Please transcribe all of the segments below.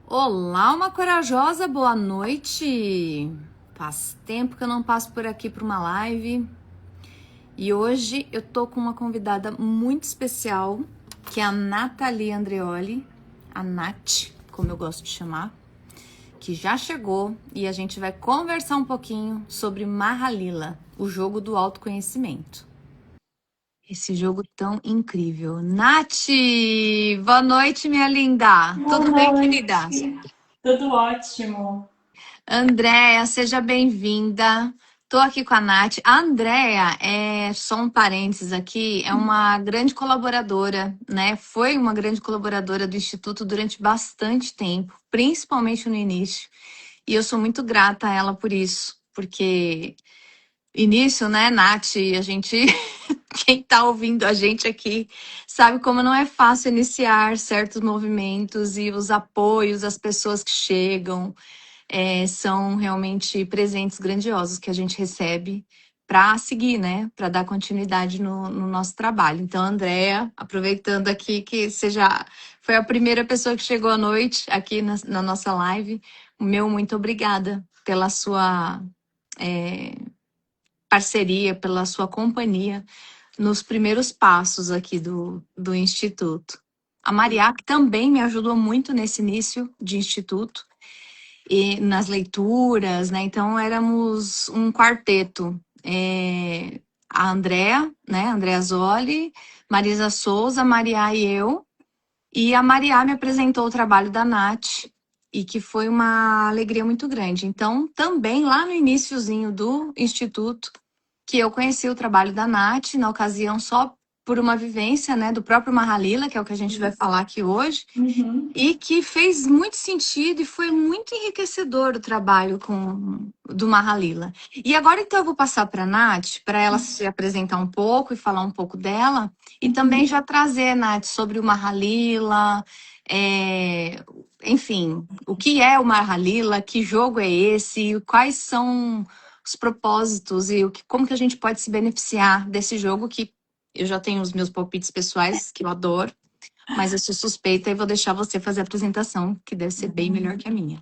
Olá, uma corajosa, boa noite! Faz tempo que eu não passo por aqui para uma live e hoje eu tô com uma convidada muito especial, que é a Nathalie Andreoli, a Nath, como eu gosto de chamar, que já chegou e a gente vai conversar um pouquinho sobre Mahalila, o jogo do autoconhecimento. Esse jogo tão incrível. Nath, boa noite, minha linda! Boa Tudo bem, querida? noite. Tudo ótimo. Andréia, seja bem-vinda. Tô aqui com a Nath. A Andréia, só um parênteses aqui, é uma grande colaboradora, né? Foi uma grande colaboradora do Instituto durante bastante tempo, principalmente no início. E eu sou muito grata a ela por isso, porque início, né, Nath, a gente, quem tá ouvindo a gente aqui, sabe como não é fácil iniciar certos movimentos e os apoios, as pessoas que chegam são realmente presentes grandiosos que a gente recebe para seguir, né? Para dar continuidade no nosso trabalho. Então, Andréa, aproveitando aqui que você já foi a primeira pessoa que chegou à noite aqui na nossa live, o meu muito obrigada pela sua parceria, pela sua companhia nos primeiros passos aqui do Instituto. A Maria, que também me ajudou muito nesse início de Instituto, e nas leituras, né? Então éramos um quarteto. A Andrea, né? Andrea Zoli, Marisa Souza, Maria e eu. E a Maria me apresentou o trabalho da Nath, e que foi uma alegria muito grande. Então, também lá no iniciozinho do Instituto, que eu conheci o trabalho da Nath, na ocasião só por uma vivência, né, do próprio Mahalila, que é o que a gente vai falar aqui hoje, Uhum. e que fez muito sentido e foi muito enriquecedor o trabalho do Mahalila. E agora então eu vou passar para a Nath, para ela se apresentar um pouco e falar um pouco dela, e também já trazer, Nath, sobre o Mahalila, enfim, o que é o Mahalila, que jogo é esse, quais são os propósitos e como que a gente pode se beneficiar desse jogo que eu já tenho os meus palpites pessoais, que eu adoro, mas eu sou suspeita e vou deixar você fazer a apresentação, que deve ser bem melhor que a minha.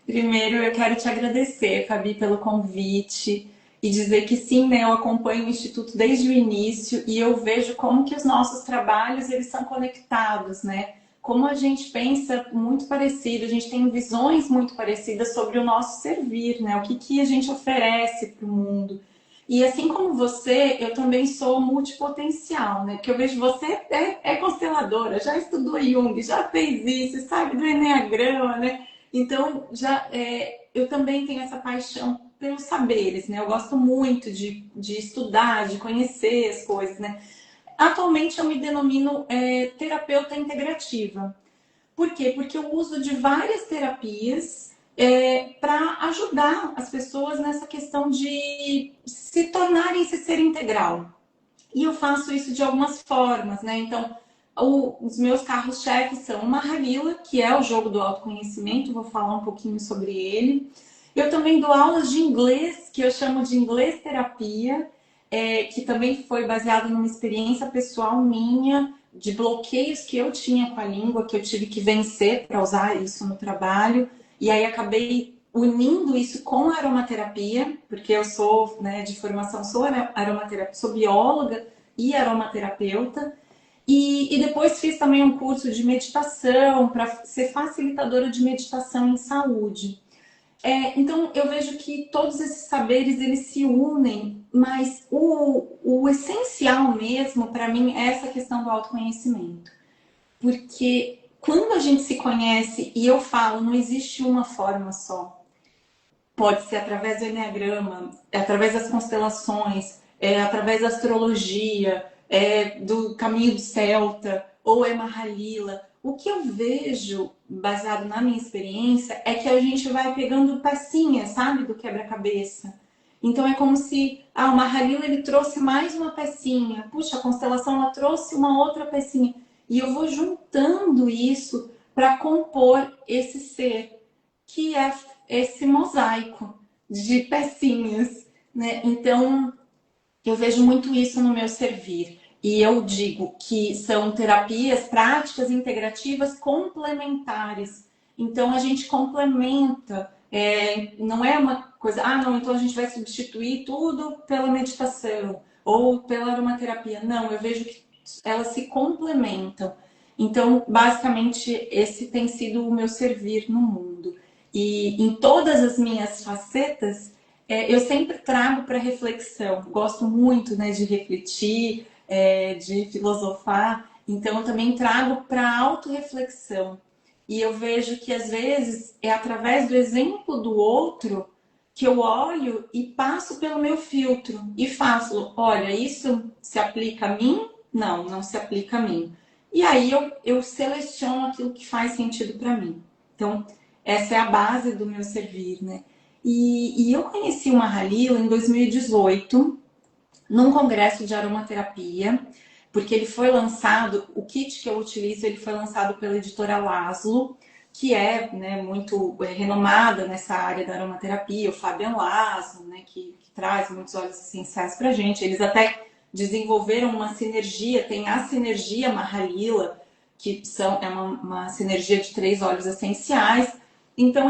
Primeiro, eu quero te agradecer, Fabi, pelo convite e dizer que sim, né, eu acompanho o Instituto desde o início e eu vejo como que os nossos trabalhos eles são conectados, né? Como a gente pensa muito parecido, a gente tem visões muito parecidas sobre o nosso servir, né? O que que a gente oferece para o mundo. E assim como você, eu também sou multipotencial, né? Porque eu vejo você é consteladora, já estudou Jung, já fez isso, sabe do Enneagrama, né? Então, eu também tenho essa paixão pelos saberes, né? Eu gosto muito de estudar, de conhecer as coisas, né? Atualmente eu me denomino terapeuta integrativa. Por quê? Porque eu uso de várias terapias para ajudar as pessoas nessa questão de se tornarem esse ser integral. E eu faço isso de algumas formas, né? Então, os meus carros-chefes são o Mahalila, que é o jogo do autoconhecimento, vou falar um pouquinho sobre ele. Eu também dou aulas de inglês, que eu chamo de inglês terapia, que também foi baseado numa experiência pessoal minha, de bloqueios que eu tinha com a língua, que eu tive que vencer para usar isso no trabalho. E aí acabei unindo isso com a aromaterapia, porque eu sou, né, de formação, sou aromaterapeuta, sou bióloga e aromaterapeuta. E depois fiz também um curso de meditação para ser facilitadora de meditação em saúde. Então eu vejo que todos esses saberes eles se unem, mas o essencial mesmo para mim é essa questão do autoconhecimento. Porque quando a gente se conhece, e eu falo, não existe uma forma só. Pode ser através do Enneagrama, através das constelações, através da astrologia, do caminho do Celta, ou é Mahalila. O que eu vejo, baseado na minha experiência, é que a gente vai pegando pecinhas, sabe, do quebra-cabeça. Então é como se o Mahalila ele trouxe mais uma pecinha, puxa, a constelação ela trouxe uma outra pecinha. E eu vou juntando isso para compor esse ser que é esse mosaico de pecinhas, né? Então, eu vejo muito isso no meu servir. E eu digo que são terapias práticas integrativas complementares. Então a gente complementa, não é uma coisa, ah, não, então a gente vai substituir tudo pela meditação ou pela aromaterapia. Não, eu vejo que elas se complementam. Então, basicamente, esse tem sido o meu servir no mundo. E em todas as minhas facetas, eu sempre trago para reflexão. Gosto muito, né, de refletir, de filosofar. Então, eu também trago para autorreflexão. E eu vejo que, às vezes, é através do exemplo do outro que eu olho e passo pelo meu filtro e faço, olha, isso se aplica a mim? Não, não se aplica a mim. E aí eu seleciono aquilo que faz sentido para mim. Então, essa é a base do meu servir, né? E eu conheci o Mahalila em 2018, num congresso de aromaterapia, porque ele foi lançado, o kit que eu utilizo, ele foi lançado pela editora Laszlo, que é, né, muito renomada nessa área da aromaterapia, o Fabian Laszlo, né, que traz muitos óleos essenciais pra gente. Eles até desenvolveram uma sinergia, tem a sinergia Mahalila, que é uma sinergia de 3 óleos essenciais. Então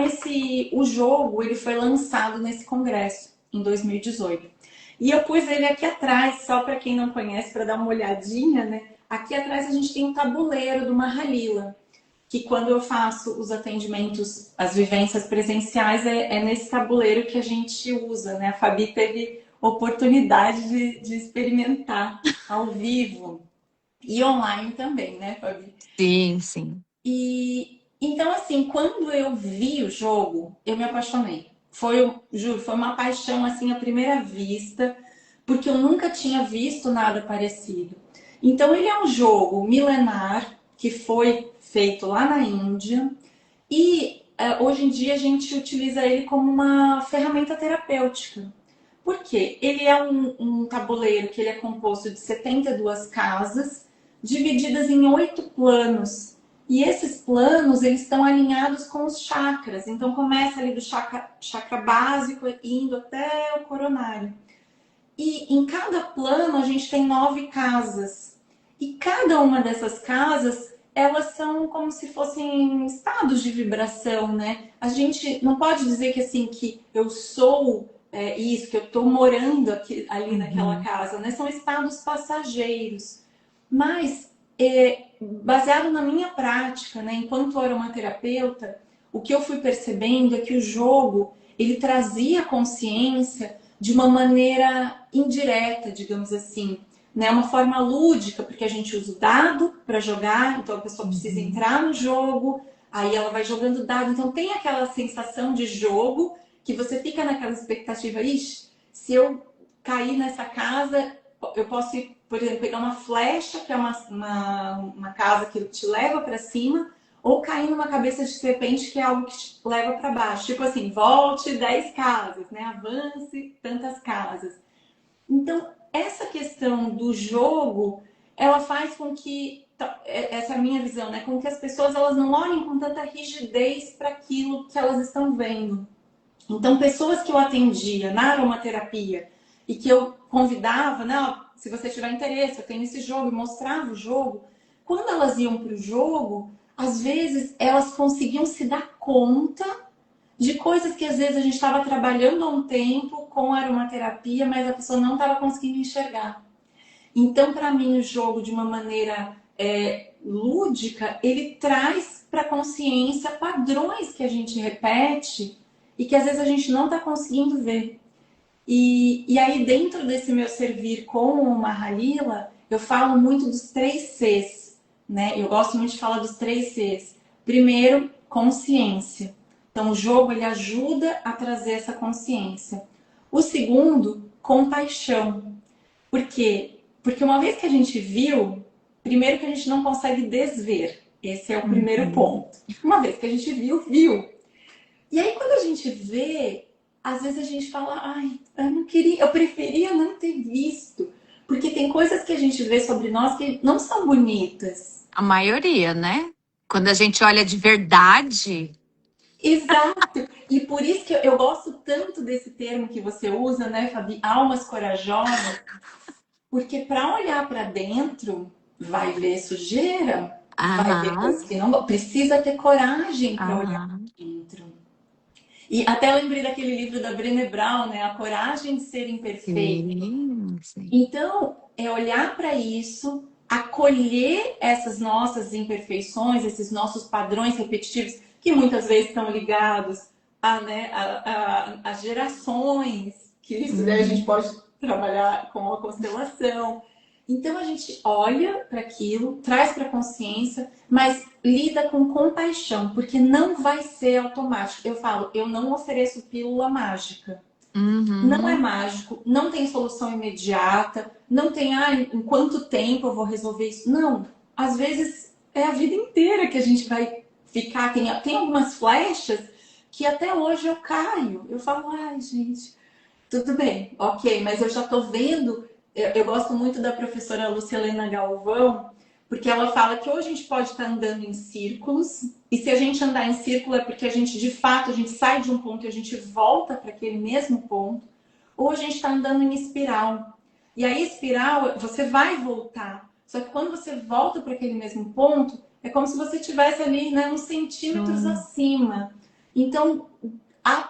o jogo ele foi lançado nesse congresso em 2018. E eu pus ele aqui atrás, só para quem não conhece, para dar uma olhadinha, né? Aqui atrás a gente tem um tabuleiro do Mahalila, que quando eu faço os atendimentos, as vivências presenciais, é nesse tabuleiro que a gente usa, né? A Fabi teve oportunidade de experimentar ao vivo e online também, né, Fabi? Sim, sim. E então, assim, quando eu vi o jogo, eu me apaixonei. Juro, foi uma paixão assim à primeira vista, porque eu nunca tinha visto nada parecido. Então, ele é um jogo milenar que foi feito lá na Índia e hoje em dia a gente utiliza ele como uma ferramenta terapêutica. Por quê? Ele é um tabuleiro que ele é composto de 72 casas, divididas em 8 planos. E esses planos, eles estão alinhados com os chakras. Então, começa ali do chakra básico, indo até o coronário. E em cada plano, a gente tem 9 casas. E cada uma dessas casas, elas são como se fossem estados de vibração, né? A gente não pode dizer que assim, que eu sou isso, que eu estou morando ali naquela casa, né? São estados passageiros. Mas, baseado na minha prática, né, enquanto aromaterapeuta, o que eu fui percebendo é que o jogo, ele trazia consciência de uma maneira indireta, digamos assim, né? Uma forma lúdica, porque a gente usa o dado para jogar, então a pessoa precisa entrar no jogo, aí ela vai jogando dado, então tem aquela sensação de jogo que você fica naquela expectativa, ixi, se eu cair nessa casa, eu posso ir, por exemplo, pegar uma flecha, que é uma casa que te leva para cima, ou cair numa cabeça de serpente, que é algo que te leva para baixo. Tipo assim, volte 10 casas, né? Avance tantas casas. Então, essa questão do jogo, ela faz com que, essa é a minha visão, né? Com que as pessoas elas não olhem com tanta rigidez para aquilo que elas estão vendo. Então, pessoas que eu atendia na aromaterapia e que eu convidava, né? Se você tiver interesse, eu tenho esse jogo, e mostrava o jogo. Quando elas iam para o jogo, às vezes elas conseguiam se dar conta de coisas que às vezes a gente estava trabalhando há um tempo com aromaterapia, mas a pessoa não estava conseguindo enxergar. Então, para mim, o jogo, de uma maneira lúdica, ele traz para a consciência padrões que a gente repete e que às vezes a gente não está conseguindo ver. E aí, dentro desse meu servir com o Mahalila, eu falo muito dos 3 Cs, né? Eu gosto muito de falar dos 3 Cs. Primeiro, consciência. Então, o jogo ele ajuda a trazer essa consciência. O segundo, compaixão. Por quê? Porque uma vez que a gente viu, primeiro que a gente não consegue desver. Esse é o primeiro ponto. Uma vez que a gente viu, viu. E aí, quando a gente vê, às vezes a gente fala, ai, eu preferia não ter visto. Porque tem coisas que a gente vê sobre nós que não são bonitas. A maioria, né? Quando a gente olha de verdade. Exato. E por isso que eu gosto tanto desse termo que você usa, né, Fabi? Almas corajosas. Porque para olhar para dentro, vai ver sujeira, vai ver Aham, coisas que não precisa ter coragem para olhar aham. para dentro. E até lembrei daquele livro da Brené Brown, né? A coragem de ser imperfeito. Sim, sim. Então, é olhar para isso, acolher essas nossas imperfeições, esses nossos padrões repetitivos, que muitas vezes estão ligados a gerações, que isso daí a gente Uhum. pode trabalhar com a constelação. Então, a gente olha para aquilo, traz para a consciência, mas lida com compaixão, porque não vai ser automático. Eu falo, eu não ofereço pílula mágica. Não é Uhum. mágico, não tem solução imediata, não tem, em quanto tempo eu vou resolver isso. Não. Às vezes é a vida inteira que a gente vai ficar. Tem algumas flechas que até hoje eu caio. Eu falo, ai, gente, tudo bem, ok, mas eu já estou vendo. Eu gosto muito da professora Lucilena Galvão, porque ela fala que ou a gente pode estar andando em círculos, e se a gente andar em círculo é porque a gente, de fato, a gente sai de um ponto e a gente volta para aquele mesmo ponto, ou a gente está andando em espiral. E aí, espiral, você vai voltar. Só que quando você volta para aquele mesmo ponto, é como se você estivesse ali, né, uns centímetros Hum. acima. Então,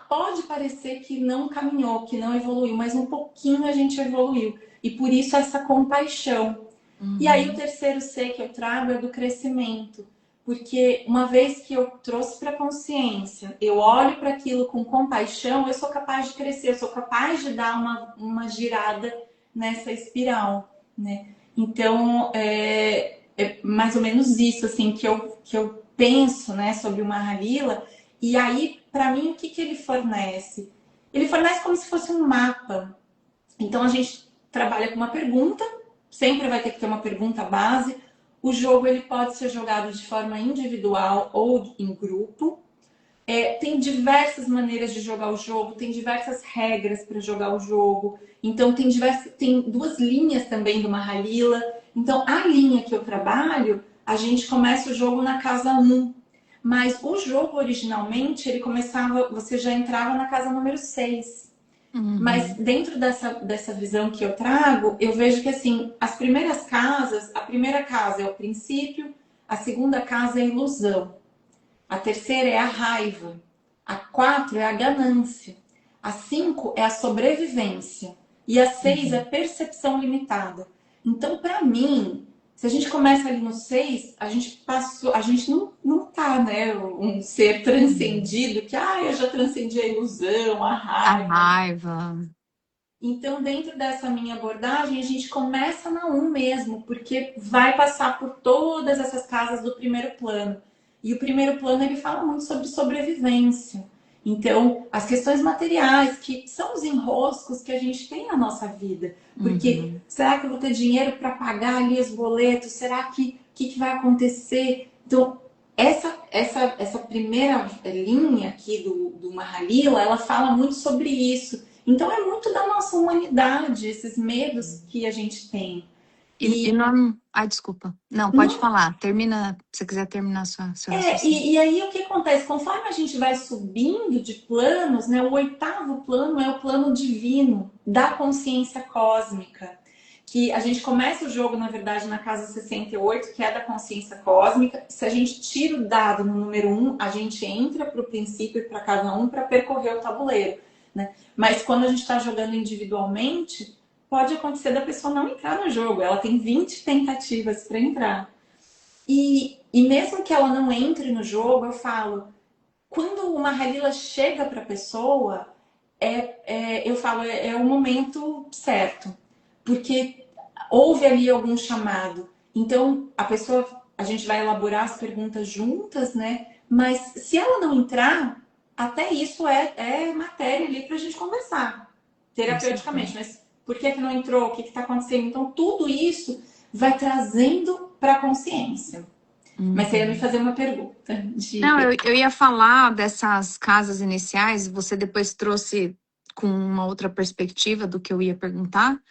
pode parecer que não caminhou, que não evoluiu, mas um pouquinho a gente evoluiu. E por isso essa compaixão. E aí o Uhum. terceiro C que eu trago é do crescimento. Porque uma vez que eu trouxe para a consciência, eu olho para aquilo com compaixão, eu sou capaz de crescer, eu sou capaz de dar uma girada nessa espiral, né? Então, é mais ou menos isso, assim, que eu penso, né, sobre o Mahalila. E aí, para mim, o que, que ele fornece? Ele fornece como se fosse um mapa. Então, a gente trabalha com uma pergunta, sempre vai ter que ter uma pergunta base. O jogo ele pode ser jogado de forma individual ou em grupo. Tem diversas maneiras de jogar o jogo, tem diversas regras para jogar o jogo. Então tem duas linhas também do Mahalila. Então a linha que eu trabalho, a gente começa o jogo na casa um, mas o jogo originalmente ele começava, você já entrava na casa número 6. Mas Uhum. dentro dessa visão que eu trago, eu vejo que assim, as primeiras casas, a primeira casa é o princípio, a segunda casa é a ilusão, a terceira é a raiva, a 4 é a ganância, a 5 é a sobrevivência e a 6 é Uhum. percepção limitada. Então, para mim, se a gente começa ali no 6, a gente passou, a gente não tá, né, um ser Uhum. transcendido que, eu já transcendi a ilusão, a A raiva. raiva. Então, dentro dessa minha abordagem, a gente começa na um mesmo, porque vai passar por todas essas casas do primeiro plano. E o primeiro plano ele fala muito sobre sobrevivência. Então, as questões materiais, que são os enroscos que a gente tem na nossa vida. Porque Uhum. será que eu vou ter dinheiro para pagar ali os boletos? Será que que vai acontecer? Então, essa primeira linha aqui do Mahalila, ela fala muito sobre isso. Então é muito da nossa humanidade, esses medos que a gente tem. E E, não. Ai, desculpa. Não, pode não, falar. Termina, se você quiser terminar seu raciocínio. e aí o que acontece? Conforme a gente vai subindo de planos, né, o oitavo plano é o plano divino da consciência cósmica. Que a gente começa o jogo, na verdade, na casa 68, que é da consciência cósmica. Se a gente tira o dado no número um, a gente entra para o princípio e para cada um para percorrer o tabuleiro. Né? Mas quando a gente está jogando individualmente, pode acontecer da pessoa não entrar no jogo. Ela tem 20 tentativas para entrar. E mesmo que ela não entre no jogo, eu falo, quando uma Halila chega para a pessoa, eu falo, é o momento certo. Porque houve ali algum chamado. Então, a gente vai elaborar as perguntas juntas, né? Mas se ela não entrar, até isso é matéria ali para a gente conversar, Com terapeuticamente. certeza. Mas por que não entrou? O que está acontecendo? Então, tudo isso vai trazendo para a consciência. Mas você ia me Uhum. fazer uma pergunta. Não, Diga. eu ia falar dessas casas iniciais, você depois trouxe com uma outra perspectiva do que eu ia perguntar,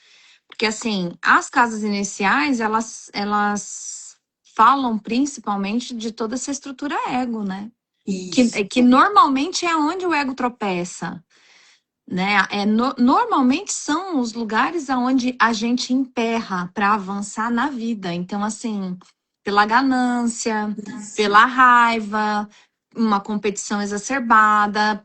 porque assim, as casas iniciais, elas falam principalmente de toda essa estrutura ego, né? Que Isso. normalmente é onde o ego tropeça. né? Normalmente são os lugares aonde a gente emperra para avançar na vida. Então, assim, pela ganância, Isso. pela raiva, uma competição exacerbada,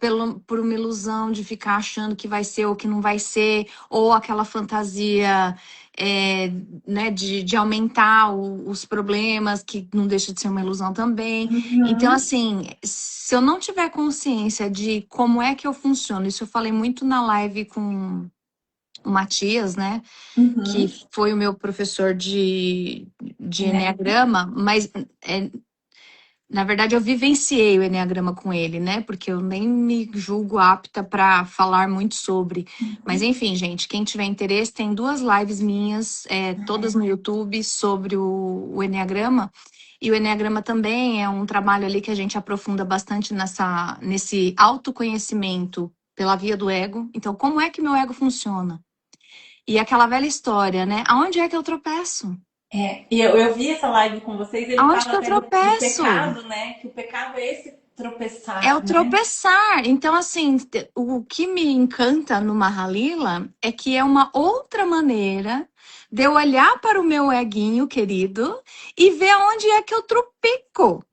por uma ilusão de ficar achando que vai ser ou que não vai ser, ou aquela fantasia. é, né, de aumentar os problemas, que não deixa de ser uma ilusão também. Então, Uhum, assim, se eu não tiver consciência de como é que eu funciono, isso eu falei muito na live com o Matias, né? Que uhum, foi o meu professor de né? Enneagrama, mas na verdade eu vivenciei o Enneagrama com ele, né? Porque eu nem me julgo apta para falar muito sobre. Mas enfim, gente, quem tiver interesse, tem duas lives minhas, todas no YouTube, sobre o Enneagrama. E o Enneagrama também é um trabalho ali que a gente aprofunda bastante nesse autoconhecimento pela via do ego. Então, como é que meu ego funciona? E aquela velha história, né? Aonde é que eu tropeço? É, e eu vi essa live com vocês, ele Aonde fala que eu até do tropeço? pecado, né? Que o pecado é esse É o tropeçar, né? tropeçar. Então, assim, o que me encanta no Mahalila é que é uma outra maneira de eu olhar para o meu eguinho querido e ver onde é que eu tropico.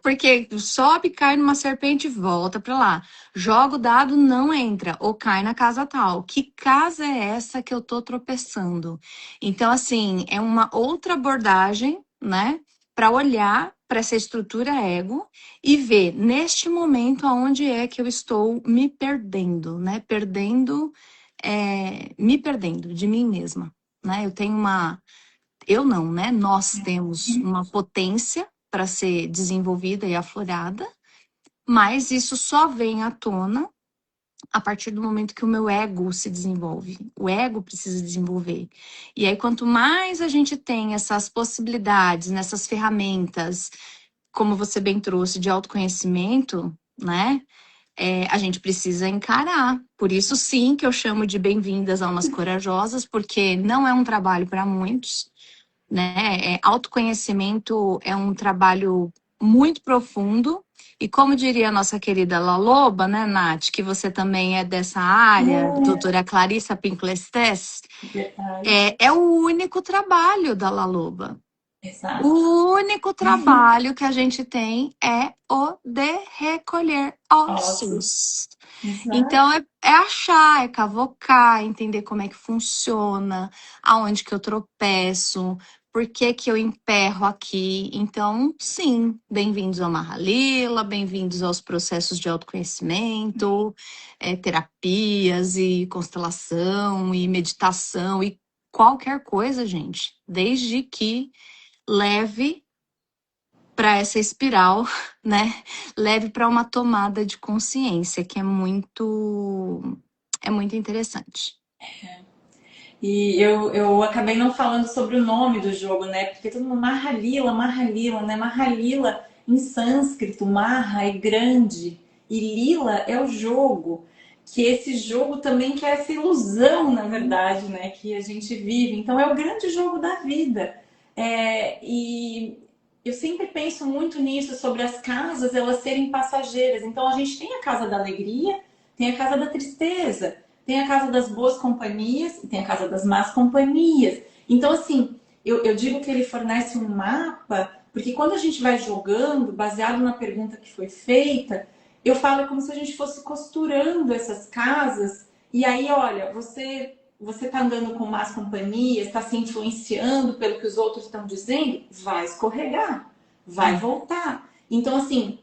Porque sobe, cai numa serpente e volta para lá. Joga o dado, não entra. Ou cai na casa tal. Que casa é essa que eu tô tropeçando? Então, assim, é uma outra abordagem, né? Para olhar para essa estrutura ego e ver neste momento aonde é que eu estou me perdendo, né? Me perdendo de mim mesma, né? Eu não, né? Nós temos uma potência para ser desenvolvida e aflorada, mas isso só vem à tona a partir do momento que o meu ego se desenvolve. O ego precisa desenvolver. E aí, quanto mais a gente tem essas possibilidades, nessas ferramentas, como você bem trouxe, de autoconhecimento, né? A gente precisa encarar. Por isso, sim, que eu chamo de bem-vindas almas corajosas, porque não é um trabalho para muitos, né? Autoconhecimento é um trabalho muito profundo. E como diria a nossa querida Laloba, né, Nath, que você também é dessa área, doutora Clarissa Pinklestes, Verdade. é o único trabalho da Laloba. Exato. O único trabalho que a gente tem é o de recolher Ossos. ossos. Exato. Então é achar, é cavocar, entender como é que funciona, aonde que eu tropeço, por que que eu emperro aqui. Então, sim, bem-vindos ao Mahalila, bem-vindos aos processos de autoconhecimento, terapias e constelação e meditação e qualquer coisa, gente, desde que leve para essa espiral, né? Leve para uma tomada de consciência, que é muito interessante. E eu acabei não falando sobre o nome do jogo, né? Porque todo mundo, Mahalila, Mahalila, né? Mahalila em sânscrito, Maha é grande e Lila é o jogo. Que esse jogo também que é essa ilusão, na verdade, né? Que a gente vive. Então é o grande jogo da vida. E eu sempre penso muito nisso, sobre as casas, elas serem passageiras. Então a gente tem a casa da alegria, tem a casa da tristeza. Tem a casa das boas companhias e tem a casa das más companhias. Então, assim, eu digo que ele fornece um mapa, porque quando a gente vai jogando, baseado na pergunta que foi feita, eu falo como se a gente fosse costurando essas casas. E aí, olha, você está andando com más companhias, está se influenciando pelo que os outros estão dizendo, vai escorregar, vai voltar. Então, assim,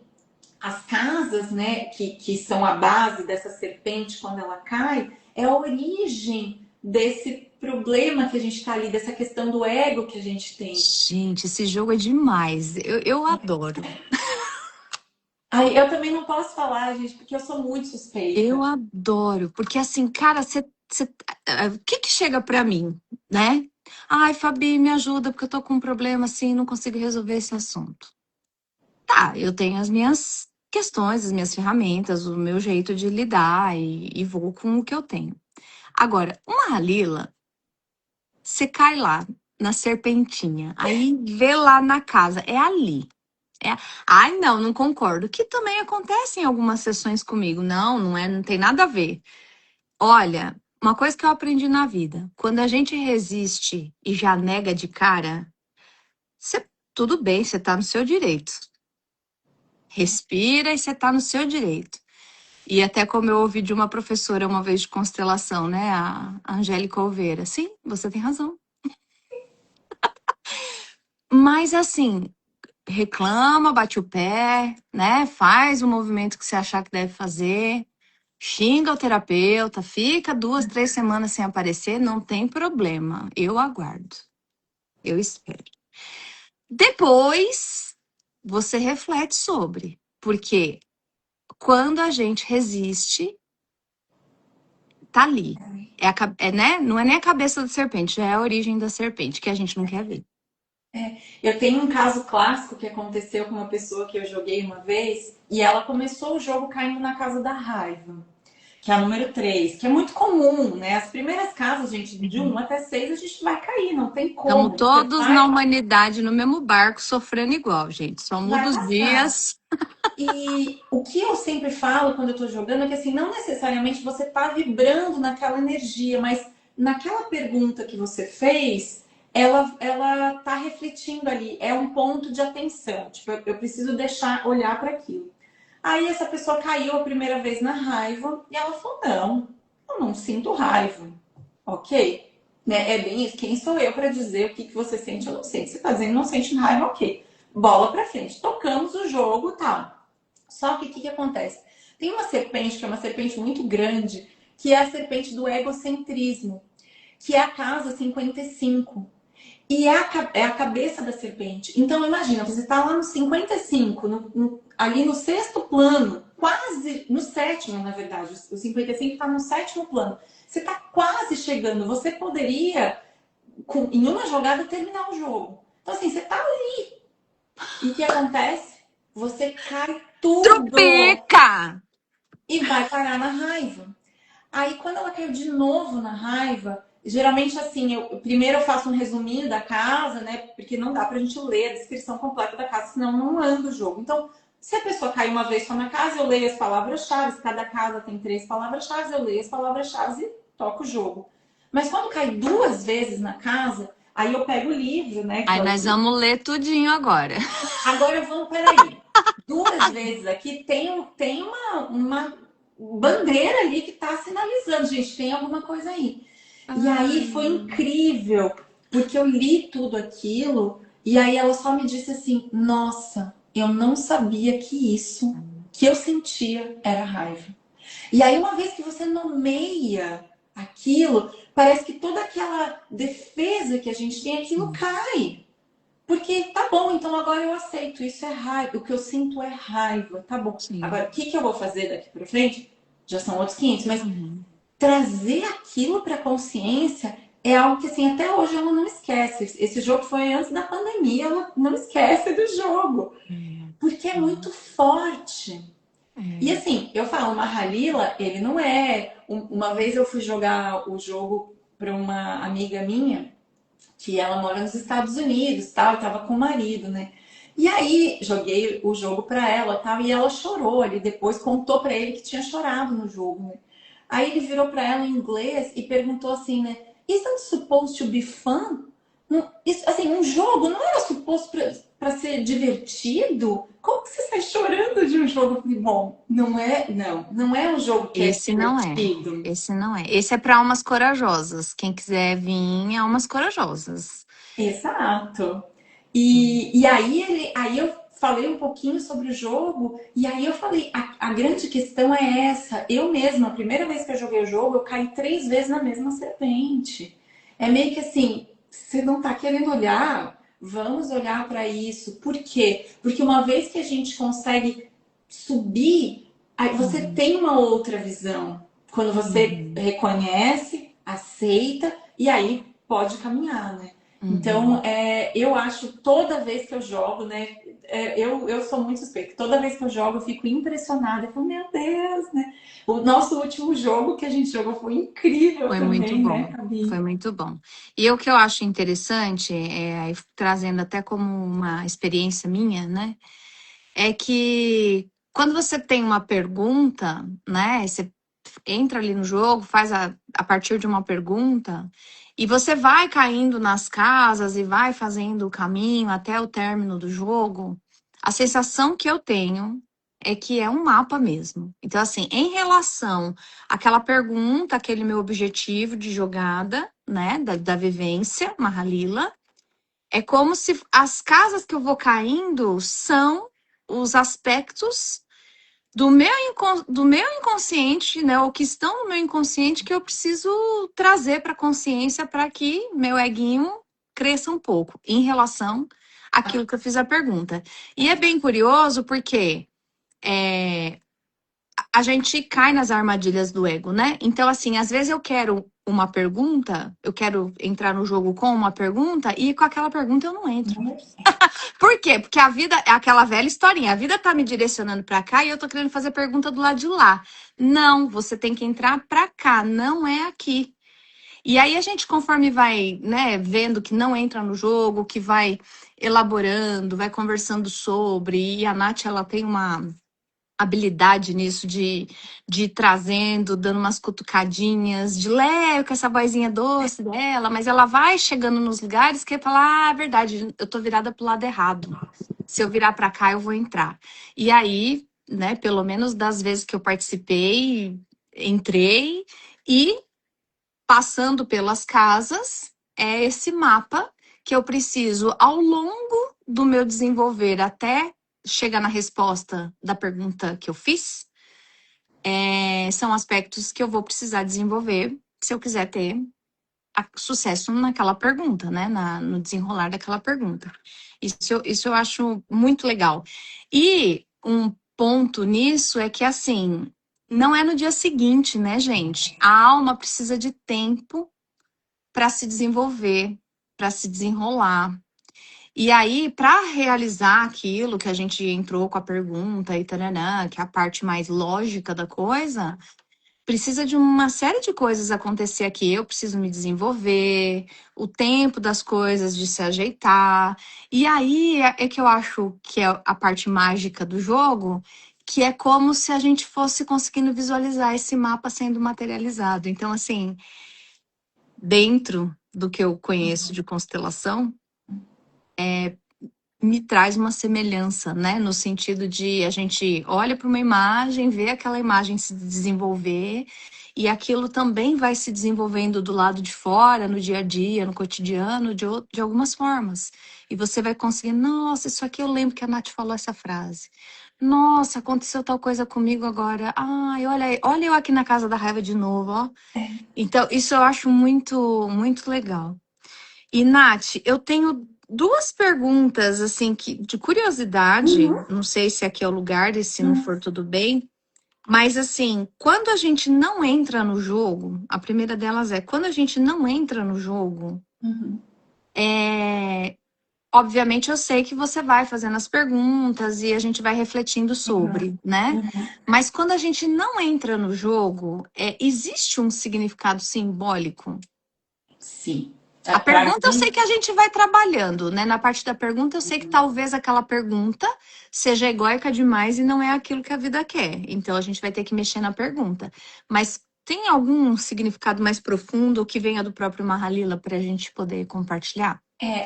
as casas, né, que são a base dessa serpente quando ela cai, é a origem desse problema que a gente está ali, dessa questão do ego que a gente tem. Gente, esse jogo é demais. Eu adoro. Aí eu também não posso falar, gente, porque eu sou muito Eu suspeita. adoro. Porque assim, cara, o que que chega pra mim, né? Ai, Fabi, me ajuda, porque eu tô com um problema assim, não consigo resolver esse assunto. Tá, eu tenho as minhas questões, as minhas ferramentas, o meu jeito de lidar e vou com o que eu tenho. Agora, uma Halila, você cai lá na serpentinha, aí vê lá na casa, é ali. É, ai, não, não concordo. Que também acontece em algumas sessões comigo. Não, não é, não tem nada a ver. Olha, uma coisa que eu aprendi na vida, quando a gente resiste e já nega de cara, tudo bem, você tá no seu direito. Respira e você tá no seu direito. E até como eu ouvi de uma professora uma vez de constelação, né, a Angélica Oliveira. Sim, você tem razão. Mas assim, reclama, bate o pé, né? Faz o movimento que você achar que deve fazer, xinga o terapeuta, fica 2, 3 semanas sem aparecer, não tem problema. Eu aguardo, eu espero. Depois você reflete sobre, porque quando a gente resiste, tá ali. Né? Não é nem a cabeça da serpente, já é a origem da serpente, que a gente não quer ver. Eu tenho um caso clássico que aconteceu com uma pessoa que eu joguei uma vez e ela começou o jogo caindo na casa da raiva, que é a número 3, que é muito comum, né? As primeiras casas, gente, de Uhum. 1 até 6 a gente vai cair, não tem Estamos como. Você todos na vai, humanidade no mesmo barco, sofrendo igual, gente. Só muda vai os passar. dias. E o que eu sempre falo quando eu tô jogando é que assim, não necessariamente você tá vibrando naquela energia, mas naquela pergunta que você fez, ela tá refletindo ali, é um ponto de atenção. Tipo, eu preciso deixar olhar para aquilo. Aí essa pessoa caiu a primeira vez na raiva e ela falou: "Não, eu não sinto raiva". OK? Né? É bem isso. Quem sou eu para dizer o que você sente ou não sente? Você tá dizendo que não sente raiva, OK. Bola para frente. Tocamos o jogo, tá? Só que o que acontece? Tem uma serpente, que é uma serpente muito grande, que é a serpente do egocentrismo, que é a casa 55. E é a cabeça da serpente. Então, imagina, você está lá no 55, ali no sexto plano, quase no sétimo, na verdade. O 55 está no sétimo plano. Você está quase chegando. Você poderia, em uma jogada, terminar o jogo. Então, assim, você está ali. E o que acontece? Você cai tudo Trupica! e vai parar na raiva. Aí, quando ela caiu de novo na raiva, geralmente assim, primeiro eu faço um resuminho da casa, né? Porque não dá pra gente ler a descrição completa da casa, senão não anda o jogo. Então, se a pessoa cai uma vez só na casa, eu leio as palavras-chave, cada casa tem 3 palavras-chave, eu leio as palavras-chave e toco o jogo. Mas quando cai 2 vezes na casa, aí eu pego o livro, né? Que Aí é nós vamos ler tudinho agora. Agora vamos, peraí. 2 vezes aqui tem uma bandeira ali que está sinalizando, gente, tem alguma coisa aí. E aí foi Ai. incrível, porque eu li tudo aquilo e aí ela só me disse assim: nossa, eu não sabia que isso que eu sentia era raiva. E aí, uma vez que você nomeia aquilo, parece que toda aquela defesa que a gente tem, aquilo cai. Porque tá bom, então agora eu aceito, isso é raiva, o que eu sinto é raiva, tá bom. Sim. Agora, o que eu vou fazer daqui para frente? Já são outros 500, mas Uhum. trazer aquilo para consciência é algo que assim até hoje ela não esquece. Esse jogo foi antes da pandemia, ela não esquece do jogo, É, porque é muito forte. E é. assim, eu falo, uma Halila, ele não é. Uma vez eu fui jogar o jogo para uma amiga minha que ela mora nos Estados Unidos, tal, e tava com o marido, né? E aí joguei o jogo para ela, tal, e ela chorou. Ele depois contou para ele que tinha chorado no jogo, né? Aí ele virou para ela em inglês e perguntou assim, né? Isn't supposed to be fun? Isso, assim, um jogo não era suposto para ser divertido? Como que você sai chorando de um jogo de bom? Não é um jogo que é Esse não é. divertido. Esse não é. Esse é para almas corajosas. Quem quiser vir, almas corajosas. Exato. Hum. E aí eu falei um pouquinho sobre o jogo, e aí eu falei, a grande questão é essa. Eu mesma, a primeira vez que eu joguei o jogo, eu caí 3 vezes na mesma serpente. É meio que assim, você não tá querendo olhar, vamos olhar para isso. Por quê? Porque uma vez que a gente consegue subir, aí você Uhum. tem uma outra visão. Quando você Uhum. reconhece, aceita, e aí pode caminhar, né? Então, Uhum. eu acho toda vez que eu jogo, né? Eu sou muito suspeita. Toda vez que eu jogo, eu fico impressionada. Eu falo, meu Deus, né? O nosso último jogo que a gente jogou foi incrível Foi muito também, né, bom. Foi Gabi? muito bom. E o que eu acho interessante, aí trazendo até como uma experiência minha, né? É que quando você tem uma pergunta, né? Você entra ali no jogo, faz a partir de uma pergunta, e você vai caindo nas casas e vai fazendo o caminho até o término do jogo, a sensação que eu tenho é que é um mapa mesmo. Então, assim, em relação àquela pergunta, aquele meu objetivo de jogada, né, da vivência, Mahalila, é como se as casas que eu vou caindo são os aspectos do meu inconsciente, né, ou que estão no meu inconsciente que eu preciso trazer para a consciência para que meu eguinho cresça um pouco em relação àquilo que eu fiz a pergunta. E é bem curioso porque é, a gente cai nas armadilhas do ego, né? Então, assim, às vezes eu quero uma pergunta, eu quero entrar no jogo com uma pergunta e com aquela pergunta eu não entro. Por quê? Porque a vida é aquela velha historinha. A vida tá me direcionando pra cá e eu tô querendo fazer pergunta do lado de lá. Não, você tem que entrar pra cá, não é aqui. E aí a gente, conforme vai, né, vendo que não entra no jogo, que vai elaborando, vai conversando sobre, e a Nath, ela tem uma habilidade nisso de ir trazendo, dando umas cutucadinhas de leve com essa vozinha doce dela, mas ela vai chegando nos lugares que fala, ah, é verdade, eu tô virada pro lado errado. Se eu virar para cá, eu vou entrar. E aí, né, pelo menos das vezes que eu participei, entrei e passando pelas casas, é esse mapa que eu preciso ao longo do meu desenvolver até chegar na resposta da pergunta que eu fiz, são aspectos que eu vou precisar desenvolver se eu quiser ter sucesso naquela pergunta, né? No desenrolar daquela pergunta. Isso eu acho muito legal. E um ponto nisso é que, assim, não é no dia seguinte, né, gente? A alma precisa de tempo para se desenvolver, para se desenrolar. E aí, para realizar aquilo que a gente entrou com a pergunta e taranã, que é a parte mais lógica da coisa, precisa de uma série de coisas acontecer aqui. Eu preciso me desenvolver, o tempo das coisas de se ajeitar. E aí é que eu acho que é a parte mágica do jogo, que é como se a gente fosse conseguindo visualizar esse mapa sendo materializado. Então, assim, dentro do que eu conheço de constelação, me traz uma semelhança, né? No sentido de a gente olha para uma imagem, vê aquela imagem se desenvolver, e aquilo também vai se desenvolvendo do lado de fora, no dia a dia, no cotidiano, de algumas formas. E você vai conseguir, nossa, isso aqui eu lembro que a Nath falou essa frase. Nossa, aconteceu tal coisa comigo agora. Ai, olha eu aqui na casa da raiva de novo, ó. Então, isso eu acho muito, muito legal. E, Nath, eu tenho duas perguntas, assim, de curiosidade. Uhum, Não sei se aqui é o lugar e se não uhum, for tudo bem. Mas, assim, quando a gente não entra no jogo, a primeira delas é, quando a gente não entra no jogo, uhum, é... obviamente eu sei que você vai fazendo as perguntas e a gente vai refletindo uhum, sobre, né? uhum. Mas quando a gente não entra no jogo, existe um significado simbólico? Sim. A Para pergunta eu sei mim, que a gente vai trabalhando, né? Na parte da pergunta eu sei que talvez aquela pergunta seja egóica demais e não é aquilo que a vida quer. Então a gente vai ter que mexer na pergunta. Mas tem algum significado mais profundo que venha do próprio Mahalila para a gente poder compartilhar?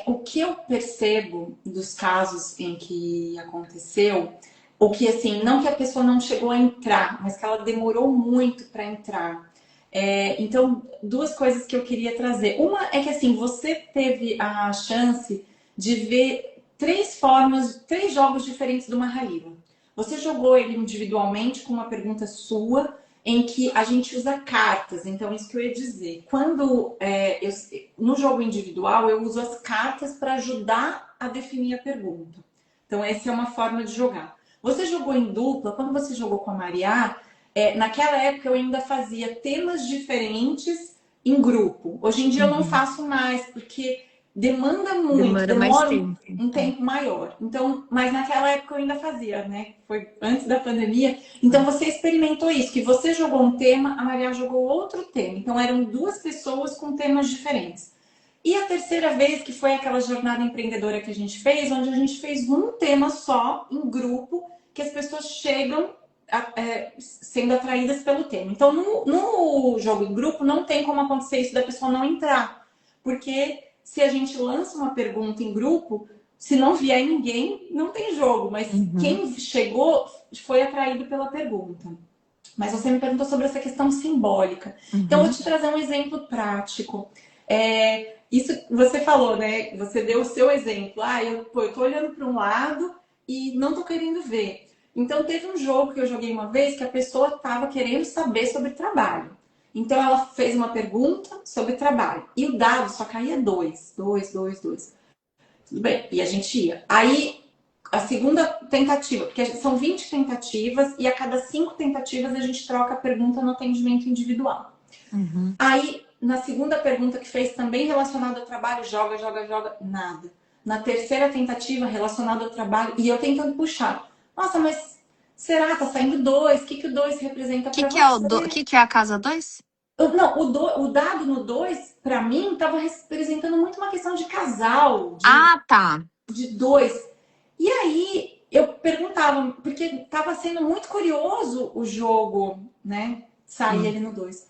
o que eu percebo dos casos em que aconteceu, o que assim, não que a pessoa não chegou a entrar, mas que ela demorou muito para entrar. Então, duas coisas que eu queria trazer. Uma é que assim, você teve a chance de ver três formas, três jogos diferentes do Mahalila. Você jogou ele individualmente com uma pergunta sua, em que a gente usa cartas. Então, isso que eu ia dizer. No jogo individual, eu uso as cartas para ajudar a definir a pergunta. Então, essa é uma forma de jogar. Você jogou em dupla, quando você jogou com a Maria, naquela época eu ainda fazia temas diferentes em grupo. Hoje em dia eu não Uhum. faço mais, porque demanda muito, Demora mais demora um, tempo. um tempo maior. Então, mas naquela época eu ainda fazia, né? Foi antes da pandemia. Então você experimentou isso, que você jogou um tema, a Maria jogou outro tema. Então eram duas pessoas com temas diferentes. E a terceira vez, que foi aquela jornada empreendedora que a gente fez, onde a gente fez um tema só, em grupo, que as pessoas chegam sendo atraídas pelo tema. Então, no jogo em grupo, não tem como acontecer isso da pessoa não entrar. Porque se a gente lança uma pergunta em grupo, se não vier ninguém, não tem jogo. Mas Uhum, quem chegou foi atraído pela pergunta. Mas você me perguntou sobre essa questão simbólica. Então, eu vou uhum. te trazer um exemplo prático. Isso você falou, né? Você deu o seu exemplo. Eu tô olhando para um lado e não tô querendo ver. Então, teve um jogo que eu joguei uma vez que a pessoa estava querendo saber sobre trabalho. Então, ela fez uma pergunta sobre trabalho. E o dado só caía dois. Dois, dois, dois. Tudo bem. E a gente ia. Aí, a segunda tentativa, porque são 20 tentativas e a cada 5 tentativas a gente troca a pergunta no atendimento individual. Uhum. Aí, na segunda pergunta que fez, também relacionado ao trabalho, joga, joga, joga, nada. Na terceira tentativa, relacionado ao trabalho, e eu tentando puxar. Nossa, mas será? Tá saindo dois. O que, que o dois representa para você? Que é a casa 2? Não, o dado no dois, para mim, estava representando muito uma questão de casal, Ah, tá. de dois. E aí eu perguntava, porque estava sendo muito curioso o jogo, né? Sair Hum. ali no 2.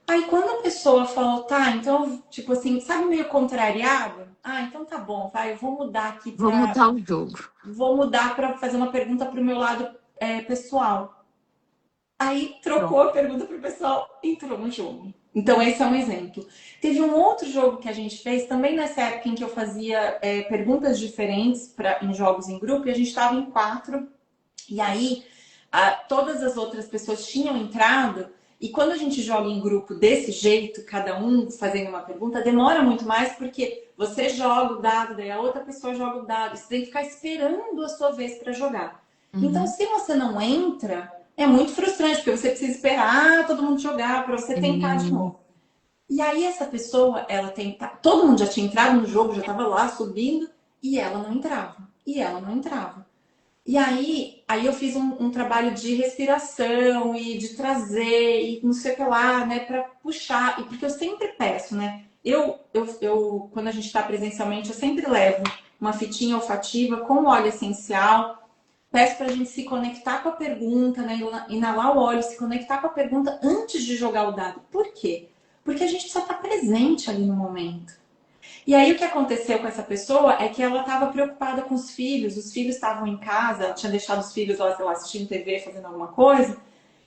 Aí quando a pessoa falou, tá, então, tipo assim, sabe, meio contrariado? Ah, então tá bom, vai, eu vou mudar aqui Vou para. mudar o jogo. Vou mudar para fazer uma pergunta para o meu lado pessoal. Aí trocou Pronto. a pergunta para o pessoal, entrou no jogo. Então, esse é um exemplo. Teve um outro jogo que a gente fez, também nessa época em que eu fazia perguntas diferentes em jogos em grupo, e a gente estava em quatro, e aí todas as outras pessoas tinham entrado, e quando a gente joga em grupo desse jeito, cada um fazendo uma pergunta, demora muito mais, porque você joga o dado, daí a outra pessoa joga o dado, você tem que ficar esperando a sua vez para jogar. Então, Uhum. se você não entra, é muito frustrante, porque você precisa esperar todo mundo jogar para você tentar de Sim. novo. E aí essa pessoa, ela tenta, todo mundo já tinha entrado no jogo, já estava lá subindo, e ela não entrava. E ela não entrava. E aí eu fiz um trabalho de respiração e de trazer e não sei o que lá, né, para puxar. E porque eu sempre peço, né? Quando a gente está presencialmente, eu sempre levo uma fitinha olfativa com óleo essencial. Peço para a gente se conectar com a pergunta, né? Inalar o óleo, se conectar com a pergunta antes de jogar o dado. Por quê? Porque a gente precisa estar presente ali no momento. E aí o que aconteceu com essa pessoa é que ela estava preocupada com os filhos estavam em casa, ela tinha deixado os filhos lá, sei lá, assistindo TV, fazendo alguma coisa,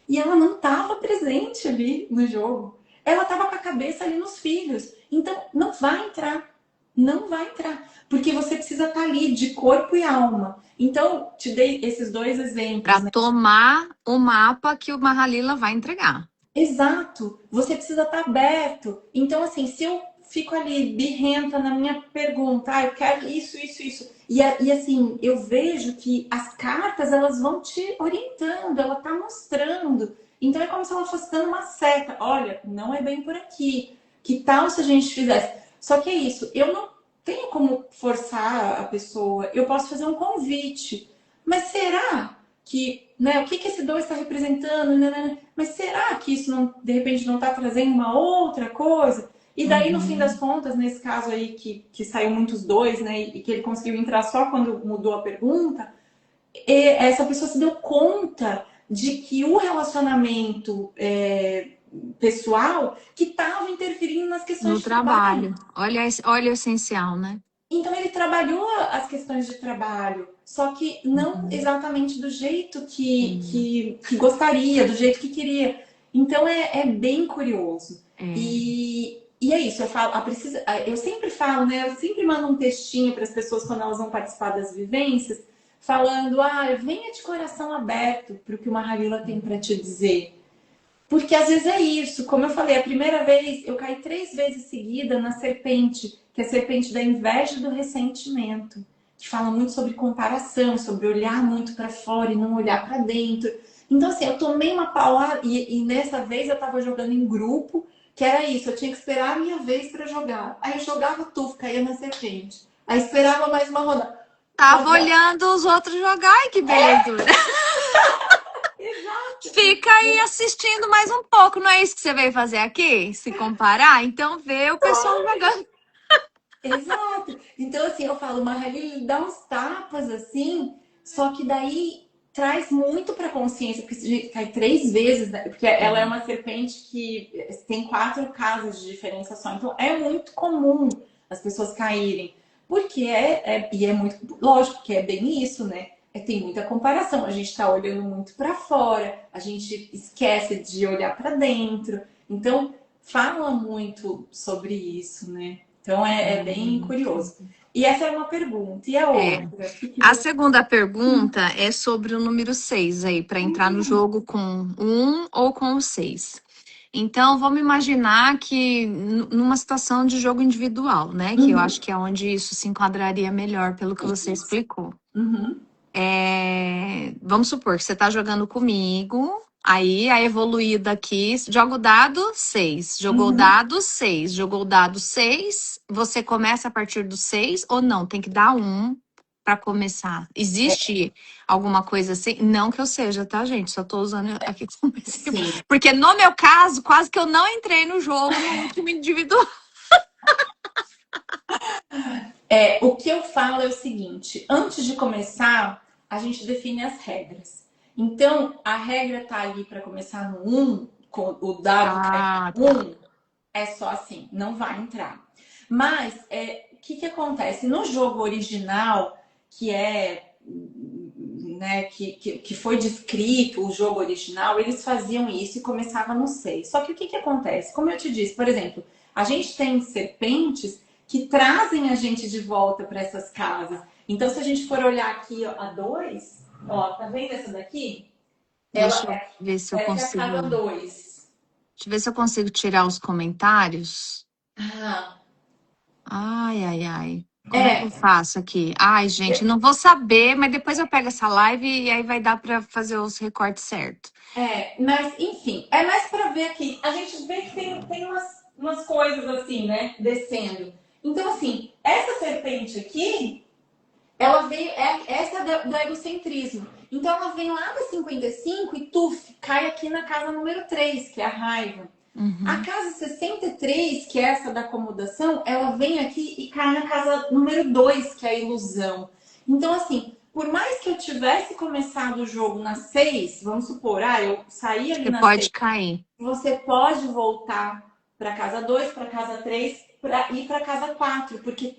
e ela não estava presente ali no jogo. Ela estava com a cabeça ali nos filhos. Então, não vai entrar. Não vai entrar. Porque você precisa estar ali de corpo e alma. Então, te dei esses dois exemplos, Para né? tomar o mapa que o Mahalila vai entregar. Exato, você precisa estar aberto. Então, assim, se eu fico ali birrenta na minha pergunta, eu quero isso, isso, isso, e assim, eu vejo que as cartas elas vão te orientando, ela tá mostrando. Então é como se ela fosse dando uma seta. Olha, não é bem por aqui. Que tal se a gente fizesse? Só que é isso, eu não tenho como forçar a pessoa, eu posso fazer um convite. Mas será que, né, o que esse dois está representando? Mas será que isso não, de repente não está trazendo uma outra coisa? E daí, no fim das Uhum. contas, nesse caso aí que saiu muitos dois, né, e que ele conseguiu entrar só quando mudou a pergunta, essa pessoa se deu conta de que o relacionamento pessoal que estava interferindo nas questões No de trabalho. trabalho. Olha, olha o essencial, né? Então ele trabalhou as questões de trabalho, só que não Uhum. exatamente do jeito Sim. que gostaria, do jeito que queria. Então é bem curioso. É. E é isso, eu falo, eu sempre falo, né? Eu sempre mando um textinho para as pessoas quando elas vão participar das vivências, falando, venha de coração aberto para o que o Mahalila tem para te dizer. Porque às vezes é isso, como eu falei, a primeira vez eu caí 3 vezes seguida na serpente, que é a serpente da inveja e do ressentimento, que fala muito sobre comparação, sobre olhar muito para fora e não olhar para dentro. Então, assim, eu tomei uma paulada e nessa vez eu estava jogando em grupo, que era isso, eu tinha que esperar a minha vez para jogar. Aí eu jogava tufo, caía na serpente. Aí esperava mais uma rodada. Tava Rodada. olhando os outros jogar, ai que belezura. Exato. Fica aí assistindo mais um pouco, não é isso que você veio fazer aqui? Se comparar? Então vê o pessoal jogando. Exato. Então, assim, eu falo, Magali dá uns tapas assim, só que daí traz muito para a consciência, porque se cai 3 vezes, né? Porque ela é uma serpente que tem 4 casas de diferença só. Então é muito comum as pessoas caírem. Porque e é muito lógico que é bem isso, né? Tem muita comparação. A gente está olhando muito para fora, a gente esquece de olhar para dentro. Então fala muito sobre isso, né? Então é bem curioso. E essa é uma pergunta. E a É. outra? Que A você... segunda pergunta é sobre o número 6 aí, para entrar no jogo com um ou com o 6. Então, vamos imaginar que numa situação de jogo individual, né? Que eu Uhum. acho que é onde isso se enquadraria melhor pelo que você explicou. Uhum. Vamos supor que você está jogando comigo, aí a evoluída aqui, joga o dado 6, jogou o Uhum. dado 6, jogou o dado 6, você começa a partir do 6 ou não? Tem que dar um para começar. Existe alguma coisa assim? Não que eu seja, tá, gente? Só tô usando aqui como exemplo. Sim. Porque no meu caso, quase que eu não entrei no jogo no último individual. O que eu falo é o seguinte: antes de começar, a gente define as regras. Então, a regra tá ali para começar no um, com o dado cai Ah, no tá. 1, é só assim, não vai entrar. Mas, o que acontece? No jogo original, que é, né, que foi descrito o jogo original, eles faziam isso e começava no 6. Só que o que acontece? Como eu te disse, por exemplo, a gente tem serpentes que trazem a gente de volta para essas casas. Então, se a gente for olhar aqui ó, a 2, ó, tá vendo essa daqui? Ela, Deixa eu ver se eu essa é a casa consigo. 2. Deixa eu ver se eu consigo tirar os comentários. Ah, Ai, ai, ai. Como é que eu é. faço aqui? Ai, gente, não vou saber, mas depois eu pego essa live e aí vai dar para fazer os recortes certo. Mas enfim, é mais para ver aqui. A gente vê que tem umas coisas assim, né? Descendo. Então, assim, essa serpente aqui, ela veio. Essa é do egocentrismo. Então, ela vem lá da 55 e tuf, cai aqui na casa número 3 que é a raiva. A Uhum. casa 63 que é essa da acomodação, ela vem aqui e cai na casa número 2 que é a ilusão. Então, assim, por mais que eu tivesse começado o jogo na 6 vamos supor, eu saí ali Você na 6 pode cair. você pode voltar para casa 2 para casa 3 e para casa 4 porque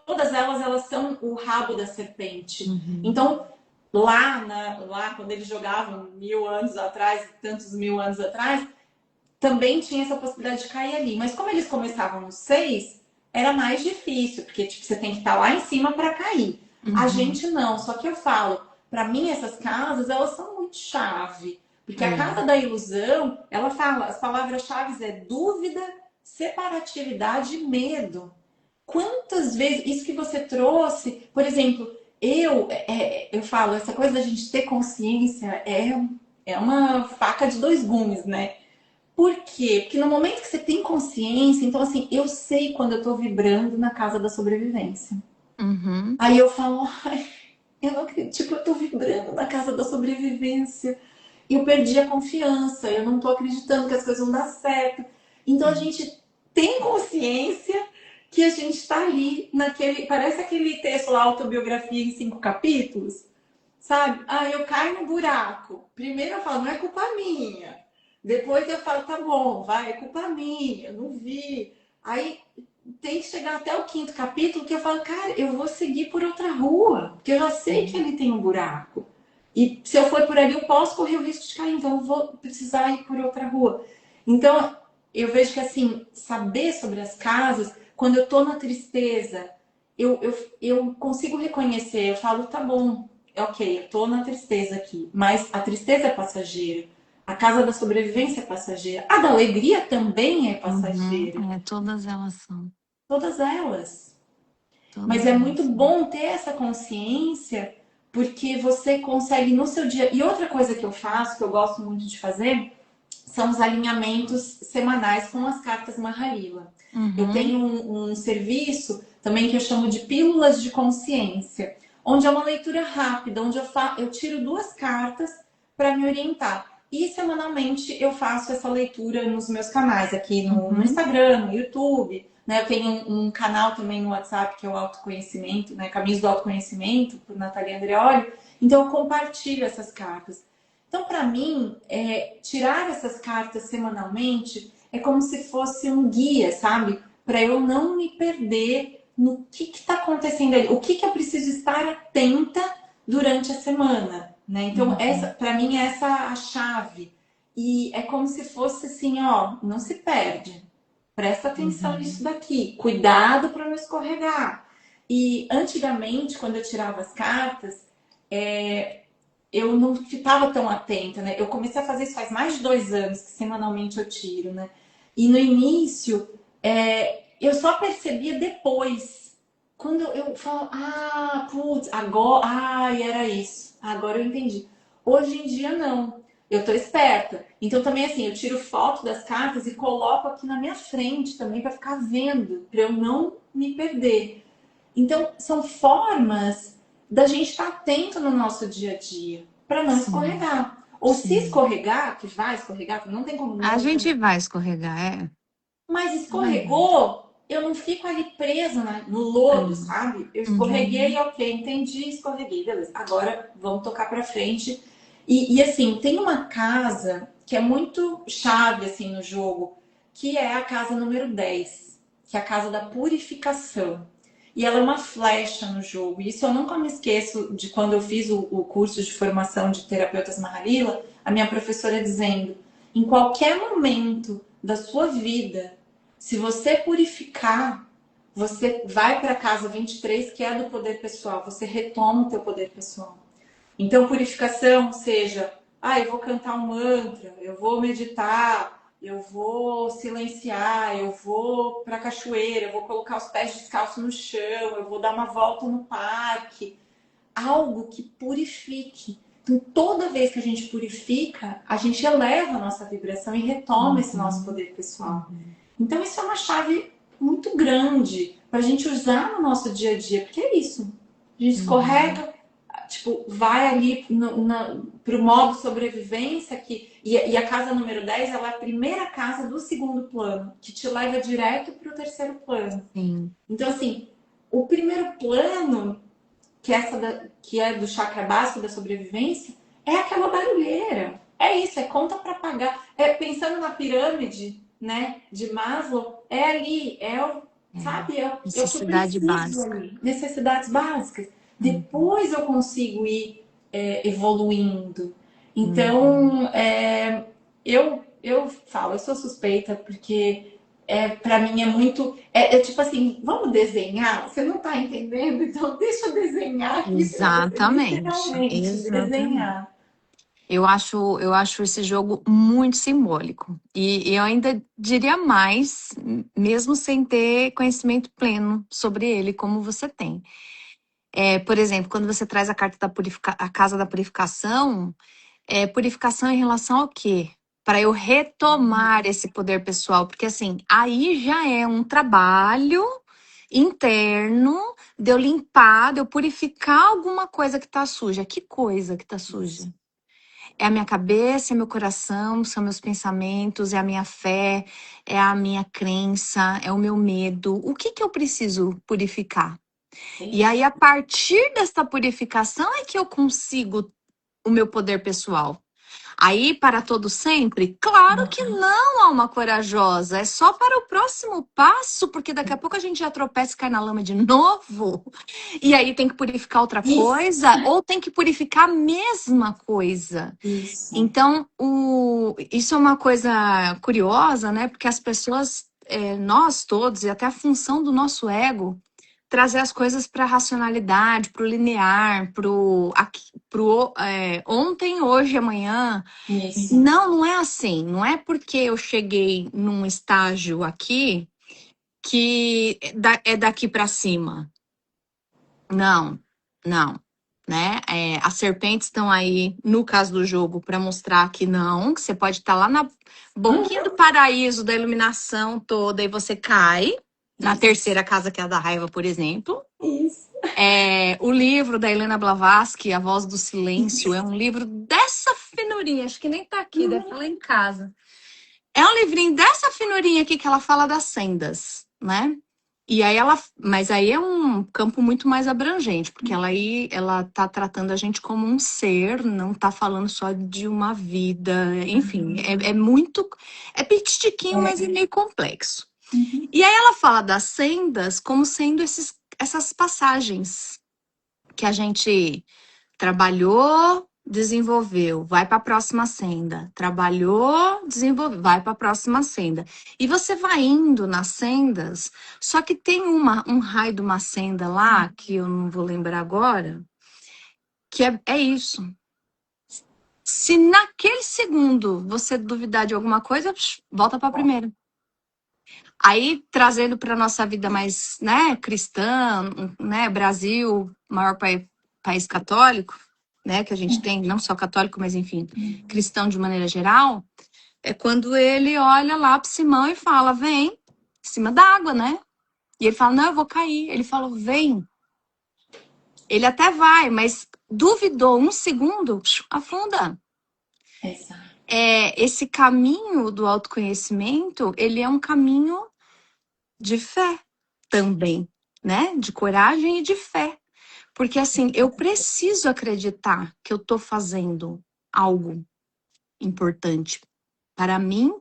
todas elas são o rabo da serpente. Uhum. Então, lá quando eles jogavam 1000 anos atrás, tantos 1000 anos atrás, também tinha essa possibilidade de cair ali. Mas como eles começavam no 6, era mais difícil, porque tipo, você tem que estar lá em cima para cair. A Uhum. gente não, só que eu falo, para mim essas casas, elas são muito chave. Porque a É. casa da ilusão, ela fala, as palavras-chave é dúvida, separatividade e medo. Quantas vezes isso que você trouxe, por exemplo, eu falo, essa coisa da gente ter consciência é uma faca de dois gumes, né? Por quê? Porque no momento que você tem consciência, então assim, eu sei quando eu tô vibrando na casa da sobrevivência. Uhum. Aí eu falo, ai, eu não acredito que eu tô vibrando na casa da sobrevivência. Eu perdi a confiança, eu não tô acreditando que as coisas vão dar certo. Então a gente tem consciência que a gente tá ali naquele. Parece aquele texto lá, autobiografia em 5 capítulos. Sabe? Eu caio no buraco. Primeiro eu falo, não é culpa minha. Depois eu falo, tá bom, vai, é culpa minha, não vi. Aí tem que chegar até o 5º capítulo que eu falo, cara, eu vou seguir por outra rua, porque eu já sei que ali tem um buraco. E se eu for por ali, eu posso correr o risco de cair, então eu vou precisar ir por outra rua. Então, eu vejo que assim, saber sobre as casas, quando eu tô na tristeza, eu consigo reconhecer, eu falo, tá bom, ok, eu tô na tristeza aqui, mas a tristeza é passageira. A casa da sobrevivência é passageira. A da alegria também é Uhum. passageira. É, todas elas são. Todas elas. Mas Todas é elas muito são. bom ter essa consciência, porque você consegue no seu dia. E outra coisa que eu faço, que eu gosto muito de fazer, são os alinhamentos semanais com as cartas Mahalila. Eu Uhum. tenho um serviço também que eu chamo de pílulas de consciência, onde é uma leitura rápida, onde eu tiro 2 cartas para me orientar. E semanalmente eu faço essa leitura nos meus canais, aqui no Uhum. Instagram, no YouTube. Né? Eu tenho um canal também no WhatsApp que é o autoconhecimento, né? Caminhos do Autoconhecimento, por Nathalie Andreoli. Então eu compartilho essas cartas. Então, para mim, tirar essas cartas semanalmente é como se fosse um guia, sabe? Para eu não me perder no que está acontecendo ali, o que eu preciso estar atenta durante a semana, né? Então, essa, Uhum. para mim, é essa a chave. E é como se fosse assim, ó, não se perde. Presta atenção nisso Uhum. daqui. Cuidado para não escorregar. E antigamente, quando eu tirava as cartas, eu não ficava tão atenta, né? Eu comecei a fazer isso faz mais de 2 anos que semanalmente eu tiro, né? E no início, eu só percebia depois. Quando eu falo, ah, putz, agora, ai, era isso. Agora eu entendi. Hoje em dia, não. Eu tô esperta. Então, também, assim, eu tiro foto das cartas e coloco aqui na minha frente também para ficar vendo, para eu não me perder. Então, são formas da gente estar atento no nosso dia a dia, para não Sim, escorregar. Ou se sim. escorregar, que vai escorregar, não tem como A não gente também. vai escorregar, é. Mas Uhum. escorregou, eu não fico ali presa no lodo, Hum. sabe? Eu escorreguei, Uhum. ok, entendi, escorreguei, beleza. Agora vamos tocar para frente. E assim, tem uma casa que é muito chave assim no jogo, que é a casa número 10, que é a casa da purificação. E ela é uma flecha no jogo. E isso eu nunca me esqueço de quando eu fiz o curso de formação de terapeutas Mahalila, a minha professora dizendo: em qualquer momento da sua vida, se você purificar, você vai para a casa 23, que é do poder pessoal, você retoma o teu poder pessoal. Então, purificação seja, eu vou cantar um mantra, eu vou meditar, eu vou silenciar, eu vou para a cachoeira, eu vou colocar os pés descalços no chão, eu vou dar uma volta no parque. Algo que purifique. Então, toda vez que a gente purifica, a gente eleva a nossa vibração e retoma esse nosso Uhum. poder pessoal. Uhum. Então, isso é uma chave muito grande para a gente usar no nosso dia a dia, porque é isso. A gente Uhum. escorrega, tipo, vai ali para o modo sobrevivência, e a casa número 10 ela é a primeira casa do segundo plano, que te leva direto para o terceiro plano. Sim. Então, assim, o primeiro plano, que é do chakra básico da sobrevivência, é aquela barulheira. É isso, é conta para pagar. Pensando na pirâmide, né, de Maslow, é ali, É. sabe, é o que eu Necessidade preciso básica. ali. Necessidades básicas. Uhum. Depois eu consigo ir evoluindo. Uhum. Então, eu falo, eu sou suspeita porque para mim é muito. É tipo assim, vamos desenhar? Você não está entendendo? Então deixa eu desenhar aqui para você Exatamente, literalmente exatamente. desenhar. Eu acho esse jogo muito simbólico. E eu ainda diria mais, mesmo sem ter conhecimento pleno sobre ele, como você tem. Por exemplo, quando você traz a carta da a casa da purificação, purificação em relação ao quê? Para eu retomar esse poder pessoal, porque assim, aí já é um trabalho interno de eu limpar, de eu purificar alguma coisa que tá suja. Que coisa que tá suja? É a minha cabeça, é meu coração, são meus pensamentos, é a minha fé, é a minha crença, é o meu medo. O que que eu preciso purificar? E aí, a partir dessa purificação, é que eu consigo o meu poder pessoal. Aí, para todo sempre? Claro que não, alma corajosa. É só para o próximo passo, porque daqui a pouco a gente já tropeça e cai na lama de novo. E aí tem que purificar outra Isso, coisa, ou tem que purificar a mesma coisa. isso. Então, isso é uma coisa curiosa, né? Porque as pessoas, nós todos, e até a função do nosso ego, trazer as coisas para a racionalidade, para o linear, pro ontem, hoje, amanhã. Isso. Não, não é assim. Não é porque eu cheguei num estágio aqui que é daqui para cima. Não, não, né? As serpentes estão aí, no caso do jogo, para mostrar que não, que você pode estar lá na boquinha do paraíso da iluminação toda e você cai na Isso. terceira casa, que é a da raiva, por exemplo. Isso. O livro da Helena Blavatsky, A Voz do Silêncio, é um livro dessa finurinha, acho que nem tá aqui, deve estar lá em casa. É um livrinho dessa finurinha aqui que ela fala das sendas, né? E aí mas aí é um campo muito mais abrangente, porque ela tá tratando a gente como um ser, não tá falando só de uma vida, enfim, é muito, é pititiquinho, mas é meio complexo. Uhum. E aí ela fala das sendas como sendo essas passagens que a gente trabalhou, desenvolveu, vai para a próxima senda. Trabalhou, desenvolveu, vai para a próxima senda. E você vai indo nas sendas, só que tem um raio de uma senda lá, que eu não vou lembrar agora, que é isso. Se naquele segundo você duvidar de alguma coisa, volta para a primeira. Aí, trazendo para nossa vida mais, né, cristã, né, Brasil, maior país católico, né, que a gente tem, não só católico, mas enfim, cristão de maneira geral, é quando ele olha lá para Simão e fala, vem, em cima d'água, né? E ele fala, não, eu vou cair. Ele falou, vem. Ele até vai, mas duvidou um segundo, afunda. Exato. Esse caminho do autoconhecimento, ele é um caminho de fé também, né? De coragem e de fé. Porque assim, eu preciso acreditar que eu tô fazendo algo importante para mim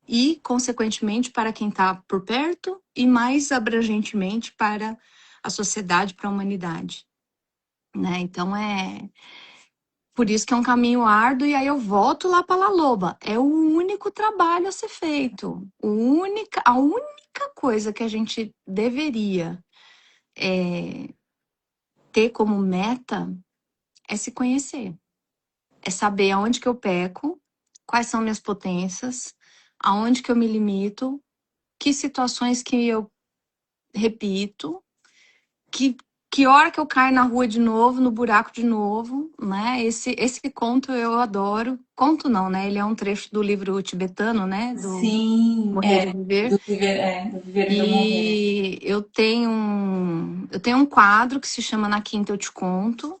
e, consequentemente, para quem está por perto e, mais abrangentemente, para a sociedade, para a humanidade, né? Então, é por isso que é um caminho árduo e aí eu volto lá para La Loba. É o único trabalho a ser feito. A única coisa que a gente deveria ter como meta é se conhecer. É saber aonde que eu peco, quais são minhas potências, aonde que eu me limito, que situações que eu repito, que, que hora que eu caio na rua de novo, no buraco de novo, né? Esse conto eu adoro. Conto não, né? Ele é um trecho do livro tibetano, né? Do Sim, Morrer e Viver. do viver e do morrer. E eu tenho um quadro que se chama Na Quinta Eu Te Conto,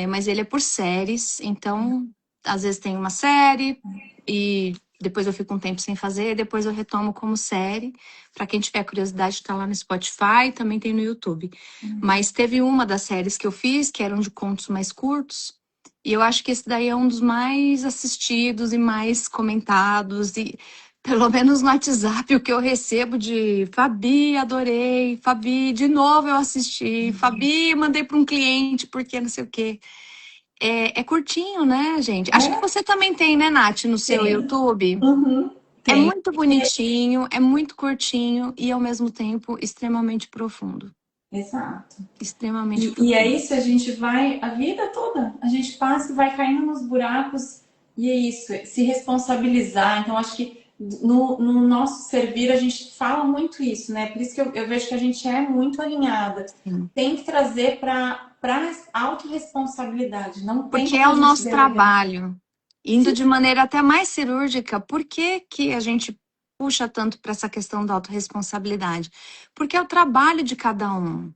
mas ele é por séries, então às vezes tem uma série e depois eu fico um tempo sem fazer, depois eu retomo como série. Para quem tiver curiosidade, está lá no Spotify, também tem no YouTube. Mas teve uma das séries que eu fiz, que eram de contos mais curtos, e eu acho que esse daí é um dos mais assistidos e mais comentados, e pelo menos no WhatsApp, o que eu recebo de Fabi, adorei, Fabi, de novo eu assisti, Fabi, mandei para um cliente, porque não sei o quê. É curtinho, né, gente? Acho que É, você também tem, né, Nath, no seu tem. YouTube? Uhum, É tem. muito bonitinho, é muito curtinho e, ao mesmo tempo, extremamente profundo. Exato. Extremamente E é profundo. isso, a gente vai, a vida toda, a gente passa e vai caindo nos buracos, e é isso, se responsabilizar. Então, acho que no nosso servir a gente fala muito isso, né? Por isso que eu vejo que a gente é muito alinhada. Sim. Tem que trazer para autorresponsabilidade, não tem Porque como é a o gente nosso delegar. trabalho. Indo de maneira até mais cirúrgica, por que que a gente puxa tanto para essa questão da autorresponsabilidade? Porque é o trabalho de cada um,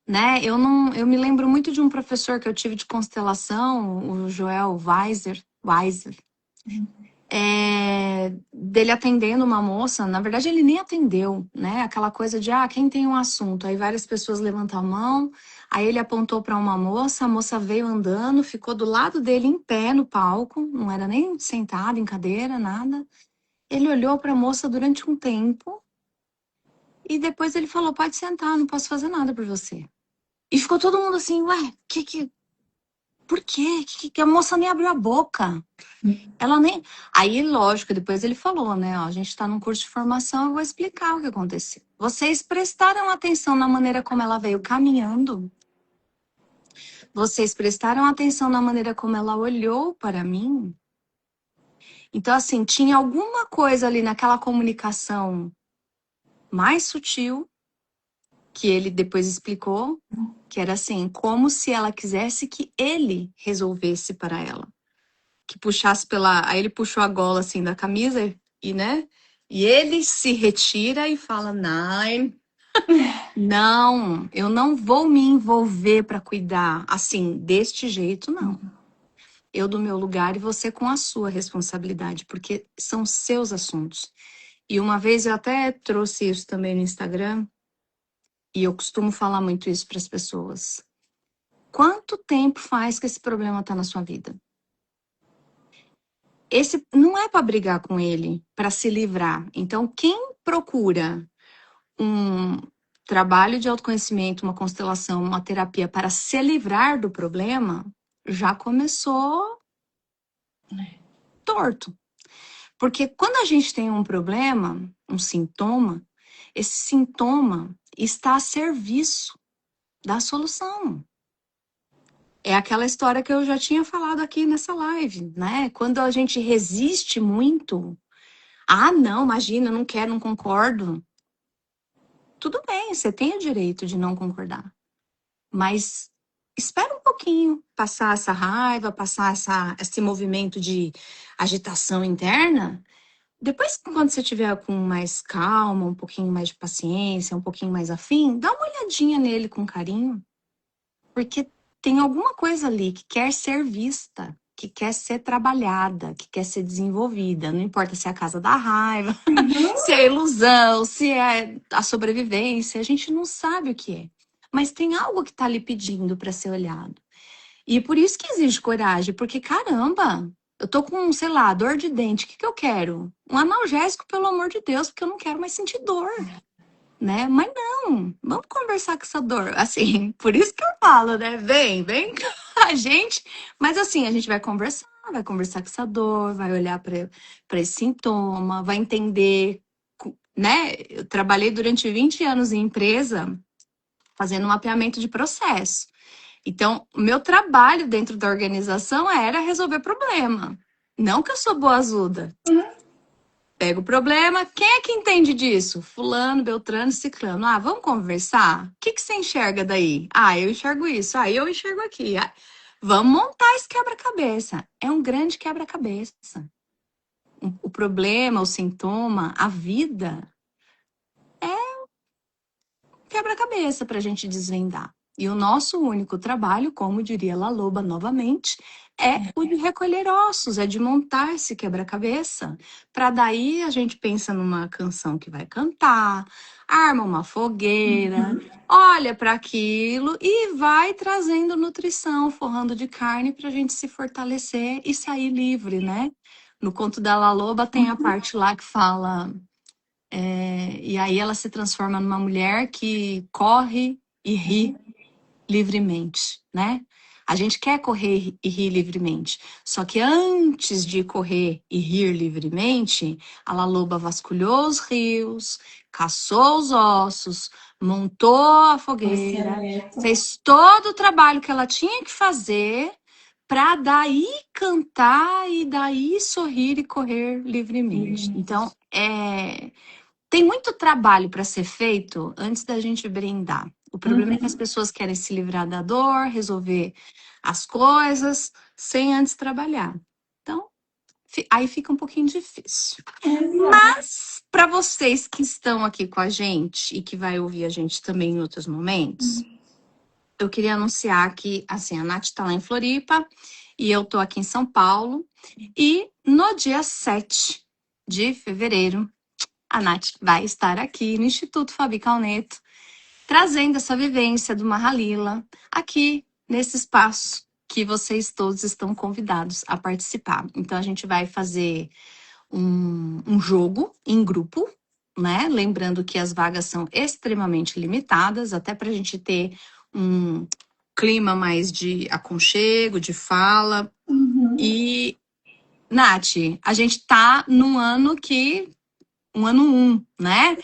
né? Eu me lembro muito de um professor que eu tive de constelação, o Joel Weiser, dele atendendo uma moça, na verdade ele nem atendeu, né? Aquela coisa de, quem tem um assunto? Aí várias pessoas levantam a mão, aí ele apontou para uma moça, a moça veio andando, ficou do lado dele em pé no palco, não era nem sentada em cadeira, nada. Ele olhou para a moça durante um tempo e depois ele falou: pode sentar, não posso fazer nada por você. E ficou todo mundo assim, ué, por quê? Que a moça nem abriu a boca. Ela nem. Aí, lógico, depois ele falou, né? Ó, a gente está num curso de formação, eu vou explicar o que aconteceu. Vocês prestaram atenção na maneira como ela veio caminhando? Vocês prestaram atenção na maneira como ela olhou para mim? Então, assim, tinha alguma coisa ali naquela comunicação mais sutil, que ele depois explicou, que era assim, como se ela quisesse que ele resolvesse para ela. Que puxasse pela. Aí ele puxou a gola assim da camisa e, né? E ele se retira e fala: Não, não, eu não vou me envolver para cuidar assim, deste jeito, não. Eu do meu lugar e você com a sua responsabilidade, porque são seus assuntos. E uma vez eu até trouxe isso também no Instagram. E eu costumo falar muito isso para as pessoas. Quanto tempo faz que esse problema está na sua vida? Esse não é para brigar com ele, para se livrar. Então, quem procura um trabalho de autoconhecimento, uma constelação, uma terapia para se livrar do problema, já começou torto. Porque quando a gente tem um problema, um sintoma, esse sintoma está a serviço da solução. É aquela história que eu já tinha falado aqui nessa live, né? Quando a gente resiste muito, ah, não, imagina, não quero, não concordo. Tudo bem, você tem o direito de não concordar. Mas espera um pouquinho passar essa raiva, passar esse movimento de agitação interna. Depois, quando você tiver com mais calma, um pouquinho mais de paciência, um pouquinho mais afim, dá uma olhadinha nele com carinho. Porque tem alguma coisa ali que quer ser vista, que quer ser trabalhada, que quer ser desenvolvida. Não importa se é a casa da raiva, se é a ilusão, se é a sobrevivência, a gente não sabe o que é. Mas tem algo que está lhe pedindo para ser olhado. E por isso que exige coragem, porque caramba, eu tô com, sei lá, dor de dente, o que que eu quero? Um analgésico, pelo amor de Deus, porque eu não quero mais sentir dor, né? Mas não, vamos conversar com essa dor. Assim, por isso que eu falo, né? Vem com a gente. Mas assim, a gente vai conversar com essa dor, vai olhar para esse sintoma, vai entender, né? Eu trabalhei durante 20 anos em empresa fazendo mapeamento de processo. Então, o meu trabalho dentro da organização era resolver problema. Não que eu sou boazuda. Pega o problema, quem é que entende disso? Fulano, Beltrano, Ciclano. Ah, vamos conversar? O que que você enxerga daí? Ah, eu enxergo isso. Ah, eu enxergo aqui. Ah, vamos montar esse quebra-cabeça. É um grande quebra-cabeça. O problema, o sintoma, a vida, quebra-cabeça para a gente desvendar. E o nosso único trabalho, como diria La Loba novamente, é o de recolher ossos, é de montar esse quebra-cabeça. Para daí a gente pensa numa canção que vai cantar, arma uma fogueira, olha para aquilo e vai trazendo nutrição, forrando de carne para a gente se fortalecer e sair livre, né? No conto da La Loba tem a parte lá que fala e aí ela se transforma numa mulher que corre e ri livremente, né? A gente quer correr e rir livremente. Só que antes de correr e rir livremente, a La Loba vasculhou os rios, caçou os ossos, montou a fogueira, fez todo o trabalho que ela tinha que fazer para daí cantar e daí sorrir e correr livremente. Então, tem muito trabalho para ser feito antes da gente brindar. O problema é que as pessoas querem se livrar da dor, resolver as coisas, sem antes trabalhar. Então, aí fica um pouquinho difícil. Mas, para vocês que estão aqui com a gente e que vai ouvir a gente também em outros momentos, eu queria anunciar que, assim, a Nath está lá em Floripa e eu tô aqui em São Paulo. E no dia 7 de fevereiro, a Nath vai estar aqui no Instituto Fabi Calneto, trazendo essa vivência do Mahalila aqui nesse espaço que vocês todos estão convidados a participar. Então, a gente vai fazer um jogo em grupo, né? Lembrando que as vagas são extremamente limitadas, até para a gente ter um clima mais de aconchego, de fala. E, Nath, a gente tá num ano que um ano 1, né?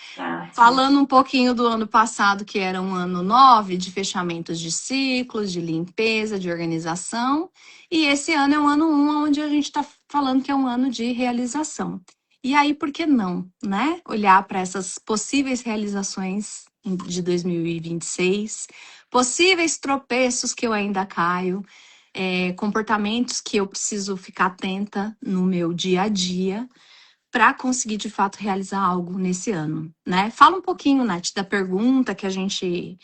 Falando um pouquinho do ano passado, que era um ano 9, de fechamentos de ciclos, de limpeza, de organização. E esse ano é um ano 1, onde a gente está falando que é um ano de realização. E aí, por que não, né? Olhar para essas possíveis realizações de 2026, possíveis tropeços que eu ainda caio, comportamentos que eu preciso ficar atenta no meu dia a dia, para conseguir de fato realizar algo nesse ano, né? Fala um pouquinho, Nath, da pergunta que a gente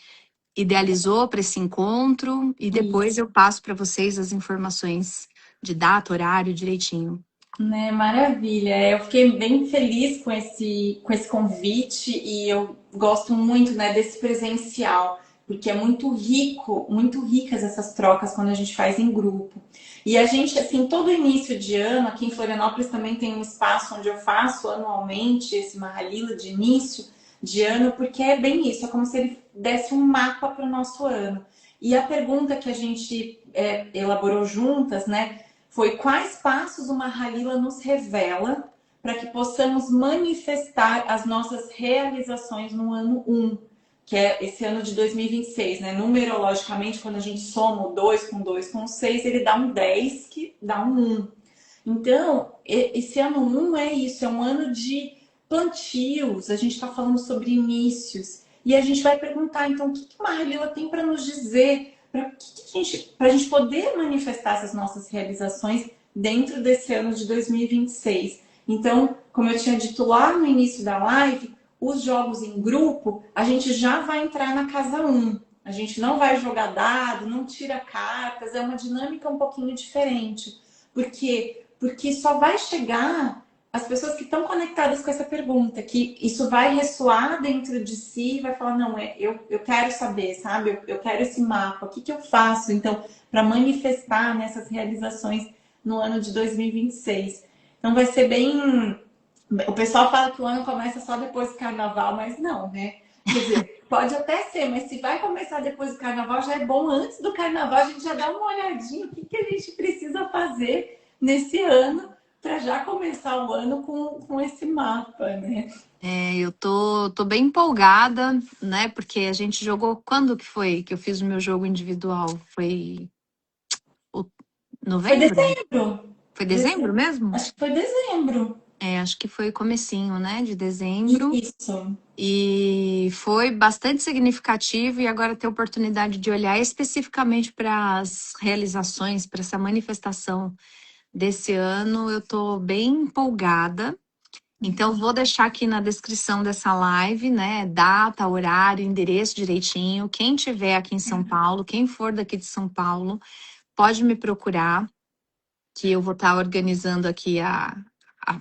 idealizou para esse encontro e depois eu passo para vocês as informações de data, horário, direitinho. Né, maravilha. Eu fiquei bem feliz com esse convite e eu gosto muito, né, desse presencial, porque é muito rico, muito ricas essas trocas quando a gente faz em grupo. E a gente, assim, todo início de ano, aqui em Florianópolis também tem um espaço onde eu faço anualmente esse Mahalila de início de ano, porque é bem isso, é como se ele desse um mapa para o nosso ano. E a pergunta que a gente elaborou juntas, né, foi quais passos o Mahalila nos revela para que possamos manifestar as nossas realizações no ano um, que é esse ano de 2026, né? Numerologicamente, quando a gente soma o 2 com 2 com 6, ele dá um 10, que dá um 1. Então, esse ano um é isso, é um ano de plantios, a gente está falando sobre inícios. E a gente vai perguntar, então, o que a Mahalila tem para nos dizer, para a gente poder manifestar essas nossas realizações dentro desse ano de 2026. Então, como eu tinha dito lá no início da live, os jogos em grupo, a gente já vai entrar na casa um. A gente não vai jogar dado, não tira cartas, é uma dinâmica um pouquinho diferente. Porque só vai chegar as pessoas que estão conectadas com essa pergunta, que isso vai ressoar dentro de si e vai falar, não, eu quero saber, sabe? Eu quero esse mapa, o que eu faço, então, para manifestar nessas realizações no ano de 2026. Então vai ser bem. O pessoal fala que o ano começa só depois do carnaval, mas não, né? Quer dizer, pode até ser, mas se vai começar depois do carnaval, já é bom antes do carnaval a gente já dá uma olhadinha o que a gente precisa fazer nesse ano para já começar o ano com esse mapa, né? Eu tô bem empolgada, né? Porque a gente jogou. Quando que foi que eu fiz o meu jogo individual? Foi o- Foi novembro? dezembro. Foi dezembro mesmo? Acho que foi dezembro. Acho que foi comecinho, né? De dezembro. Isso. E foi bastante significativo, e agora ter a oportunidade de olhar especificamente para as realizações, para essa manifestação desse ano, eu estou bem empolgada. Então, vou deixar aqui na descrição dessa live, né? Data, horário, endereço direitinho. Quem tiver aqui em São Paulo, quem for daqui de São Paulo, pode me procurar, que eu vou estar organizando aqui a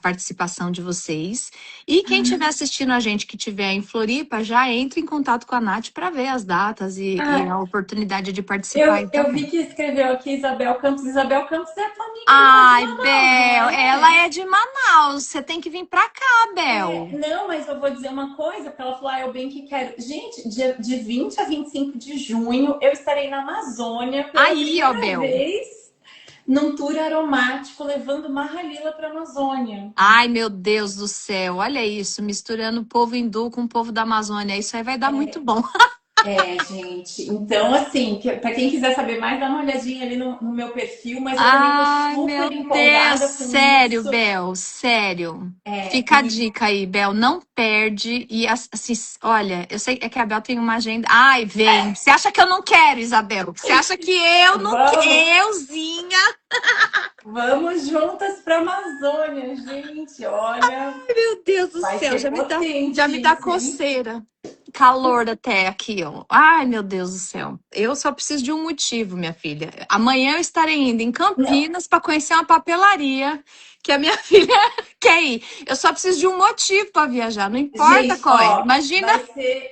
participação de vocês. E quem estiver assistindo a gente que estiver em Floripa, já entre em contato com a Nath para ver as datas e a Ah, oportunidade de participar aí eu também. vi que escreveu aqui Isabel Campos. Isabel Campos é a tua amiga lá de Ai, Manaus, não Bel, ela é? é de Manaus. Você tem que vir para cá, Bel. Não, mas eu vou dizer uma coisa, porque ela falou, eu bem que quero. Gente, de 20 a 25 de junho, eu estarei na Amazônia pela Aí, ó, primeira Bel. vez num tour aromático, levando Mahalila para a Amazônia. Ai, meu Deus do céu, olha isso, misturando o povo hindu com o povo da Amazônia. Isso aí vai dar muito bom. Gente. Então, assim, para quem quiser saber mais, dá uma olhadinha ali no meu perfil, mas eu também tô Ai, super meu Deus, empolgada com sério, isso. Bel, sério. Fica a E dica aí, Bel, não perde. E assim, olha, eu sei é que a Bel tem uma agenda. Ai, vem. Você acha que eu não quero, Isabel? Você acha que eu não quero? vamos, Euzinha? vamos juntas para a Amazônia, gente. Olha, Meu Deus do vai céu, ser já potente me dá isso, hein? coceira. Calor até aqui, ó. Ai, meu Deus do céu. Eu só preciso de um motivo, minha filha. Amanhã eu estarei indo em Não, Campinas para conhecer uma papelaria que a minha filha quer ir. Eu só preciso de um motivo para viajar, não importa gente, qual é. ó, Imagina.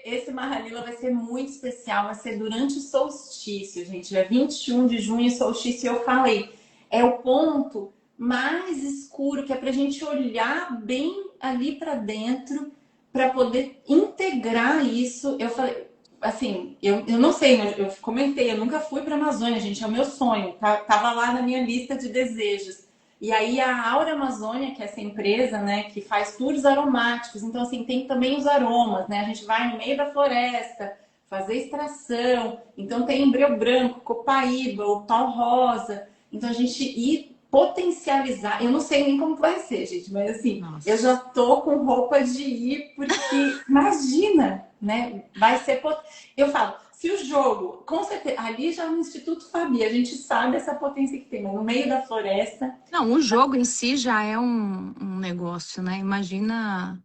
esse Mahalila vai ser muito especial, vai ser durante o solstício, gente. Dia 21 de junho, solstício, eu falei. É o ponto mais escuro, que é pra gente olhar bem ali para dentro, para poder integrar isso. Eu falei, assim, eu não sei, né? Eu comentei, eu nunca fui para Amazônia, gente, é o meu sonho, tava lá na minha lista de desejos. E aí a Aura Amazônia, que é essa empresa, né, que faz tours aromáticos, então assim, tem também os aromas, né? A gente vai no meio da floresta fazer extração, então tem breu branco, copaíba, o pau rosa. Então a gente ir potencializar, eu não sei nem como vai ser, gente, mas assim, eu Nossa. já tô com roupa de ir porque imagina, né? Vai ser eu falo, se o jogo, com certeza, ali já no Instituto Fabi, a gente sabe essa potência que tem, mas no meio da floresta. Não, o jogo em si já é um negócio, né? Imagina.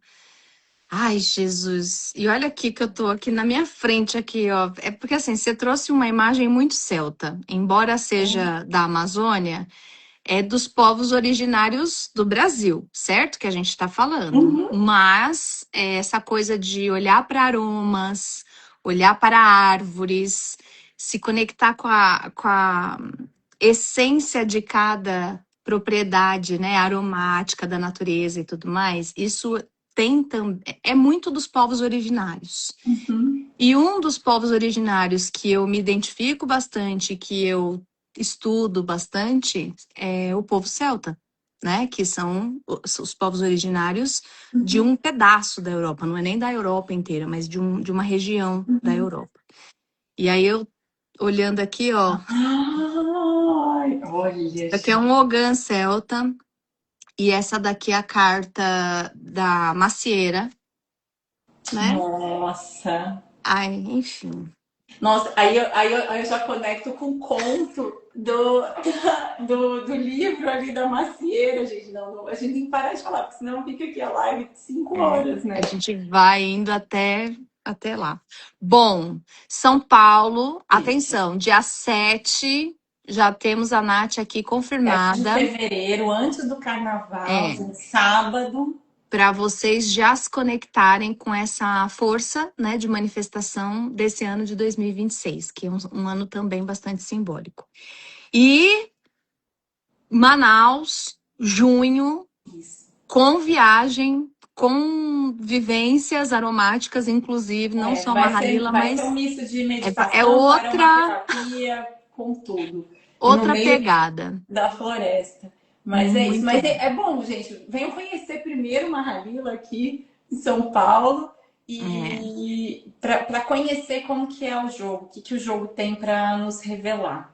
Ai, Jesus. E olha aqui que eu tô aqui na minha frente aqui, ó. É porque assim, você trouxe uma imagem muito celta, embora seja da Amazônia. é dos povos originários do Brasil, certo? Que a gente está falando. Uhum. Mas essa coisa de olhar para aromas, olhar para árvores, se conectar com a essência de cada propriedade, né, aromática da natureza e tudo mais, isso é muito dos povos originários. Uhum. E um dos povos originários que eu me identifico bastante, que eu estudo bastante, é o povo celta, né? Que são os povos originários de Uhum. um pedaço da Europa, não é nem da Europa inteira, mas de uma região da Uhum. Europa. E aí eu, olhando aqui, ó, Ai, olha, aqui é gente. um Ogã celta, e essa daqui é a carta da macieira, né? Nossa. Ai, enfim. Nossa, aí eu já conecto com o conto do livro ali da macieira, gente. Não, a gente tem que parar de falar, porque senão fica aqui a live de 5 horas, A né? gente vai indo até lá. Bom, São Paulo, Isso. atenção, dia 7 já temos a Nath aqui 7 de confirmada. fevereiro, antes do carnaval, É, gente, sábado. para vocês já se conectarem com essa força, né, de manifestação desse ano de 2026, que é um ano também bastante simbólico. E Manaus, junho, Isso. com viagem, com vivências aromáticas, inclusive, não só Mahalila, Vai ser um mas misto de é meditação com aromaterapia, com tudo. E no outra meio pegada. da floresta. Mas é isso. Muito Mas bom. é bom, gente. Venham conhecer primeiro Mahalila aqui em São Paulo É, e para conhecer como que é o jogo, o que o jogo tem para nos revelar.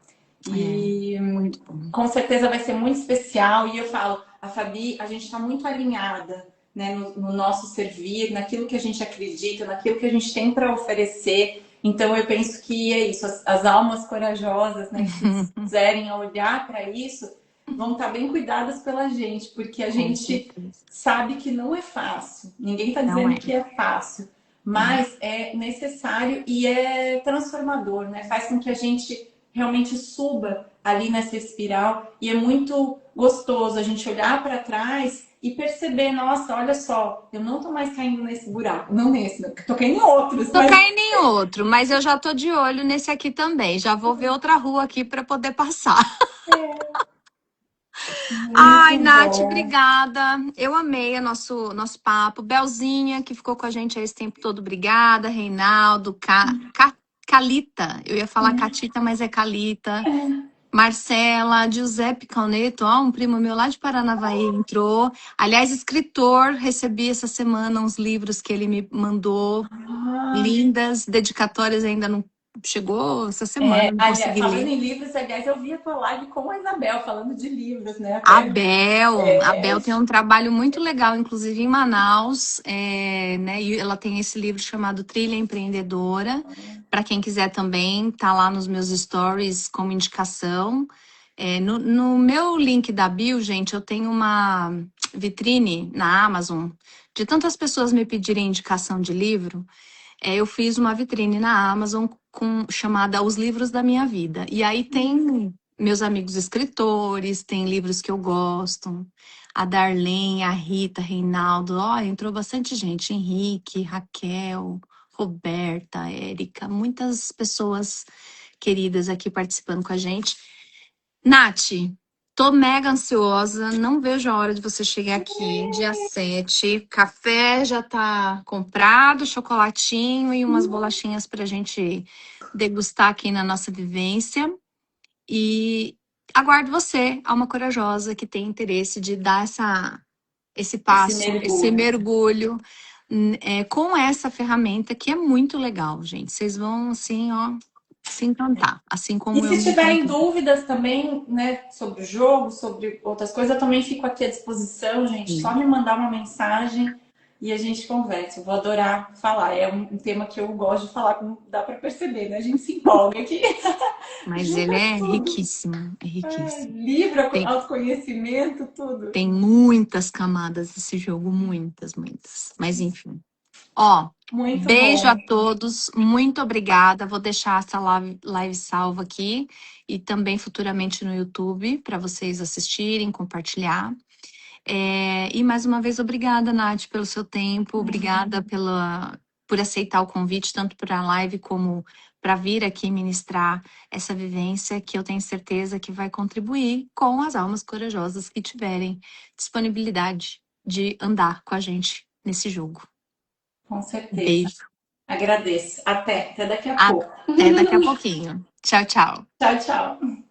E muito bom. com certeza vai ser muito especial. E eu falo, a Fabi, a gente está muito alinhada, né, no nosso servir, naquilo que a gente acredita, naquilo que a gente tem para oferecer. Então eu penso que é isso, as almas corajosas, né, que se dispuserem a olhar para isso, vão estar bem cuidadas pela gente, porque a Com gente certeza. sabe que não é fácil. Ninguém está Não dizendo é. que é fácil, É. mas é necessário e é transformador, né? Faz com que a gente realmente suba ali nessa espiral e é muito gostoso a gente olhar para trás e perceber, nossa, olha só, eu não tô mais caindo nesse buraco, não nesse, tô caindo em outros, Tô mas caindo em outro, mas eu já tô de olho nesse aqui também. Já vou ver outra rua aqui para poder passar. Ai, muito Nath, bom. obrigada. Eu amei o nosso papo. Belzinha, que ficou com a gente aí esse tempo todo, obrigada. Reinaldo, Calita. Eu ia falar Catita, mas é Calita. Marcela, Giuseppe Calneto, ó, um primo meu lá de Paranavaí entrou. Aliás, escritor, recebi essa semana uns livros que ele me mandou, Ah, lindas, dedicatórias ainda não chegou essa semana, não aliás, consegui falando ler. em livros, aliás, eu vi a tua live com a Isabel falando de livros, né? Até Abel tem um trabalho muito legal, inclusive em Manaus, né? E ela tem esse livro chamado Trilha Empreendedora. Para quem quiser também, tá lá nos meus stories como indicação. No meu link da bio, gente, eu tenho uma vitrine na Amazon de tantas pessoas me pedirem indicação de livro. Eu fiz uma vitrine na Amazon chamada Os Livros da Minha Vida. E aí tem meus amigos escritores, tem livros que eu gosto. A Darlene, a Rita, Reinaldo, ó, entrou bastante gente. Henrique, Raquel, Roberta, Érica, muitas pessoas queridas aqui participando com a gente. Nath, tô mega ansiosa, não vejo a hora de você chegar aqui, dia 7. Café já tá comprado, chocolatinho e umas bolachinhas pra gente degustar aqui na nossa vivência. E aguardo você, alma corajosa, que tem interesse de dar esse esse passo, esse mergulho. mergulho, com essa ferramenta que é muito legal, gente. Vocês vão, assim, ó, se encantar, assim E como eu se me tiverem encantei. dúvidas também, né, sobre o jogo, sobre outras coisas, eu também fico aqui à disposição, gente. Só me mandar uma mensagem e a gente conversa. Eu vou adorar falar. É um tema que eu gosto de falar, como dá para perceber, né? A gente se empolga aqui, Mas ele junta é tudo. riquíssimo, é riquíssimo. Livro, Tem, autoconhecimento, tudo. tem muitas camadas esse jogo, muitas, muitas. Mas enfim. Ó, Muito beijo a bom. todos, muito obrigada. Vou deixar essa live salva aqui e também futuramente no YouTube para vocês assistirem, compartilhar. E mais uma vez, obrigada, Nath, pelo seu tempo, obrigada por aceitar o convite, tanto para a live como para vir aqui ministrar essa vivência que eu tenho certeza que vai contribuir com as almas corajosas que tiverem disponibilidade de andar com a gente nesse jogo. Com certeza. Beijo. Agradeço. Até daqui a pouco. Até daqui a pouquinho. Tchau, tchau. Tchau, tchau.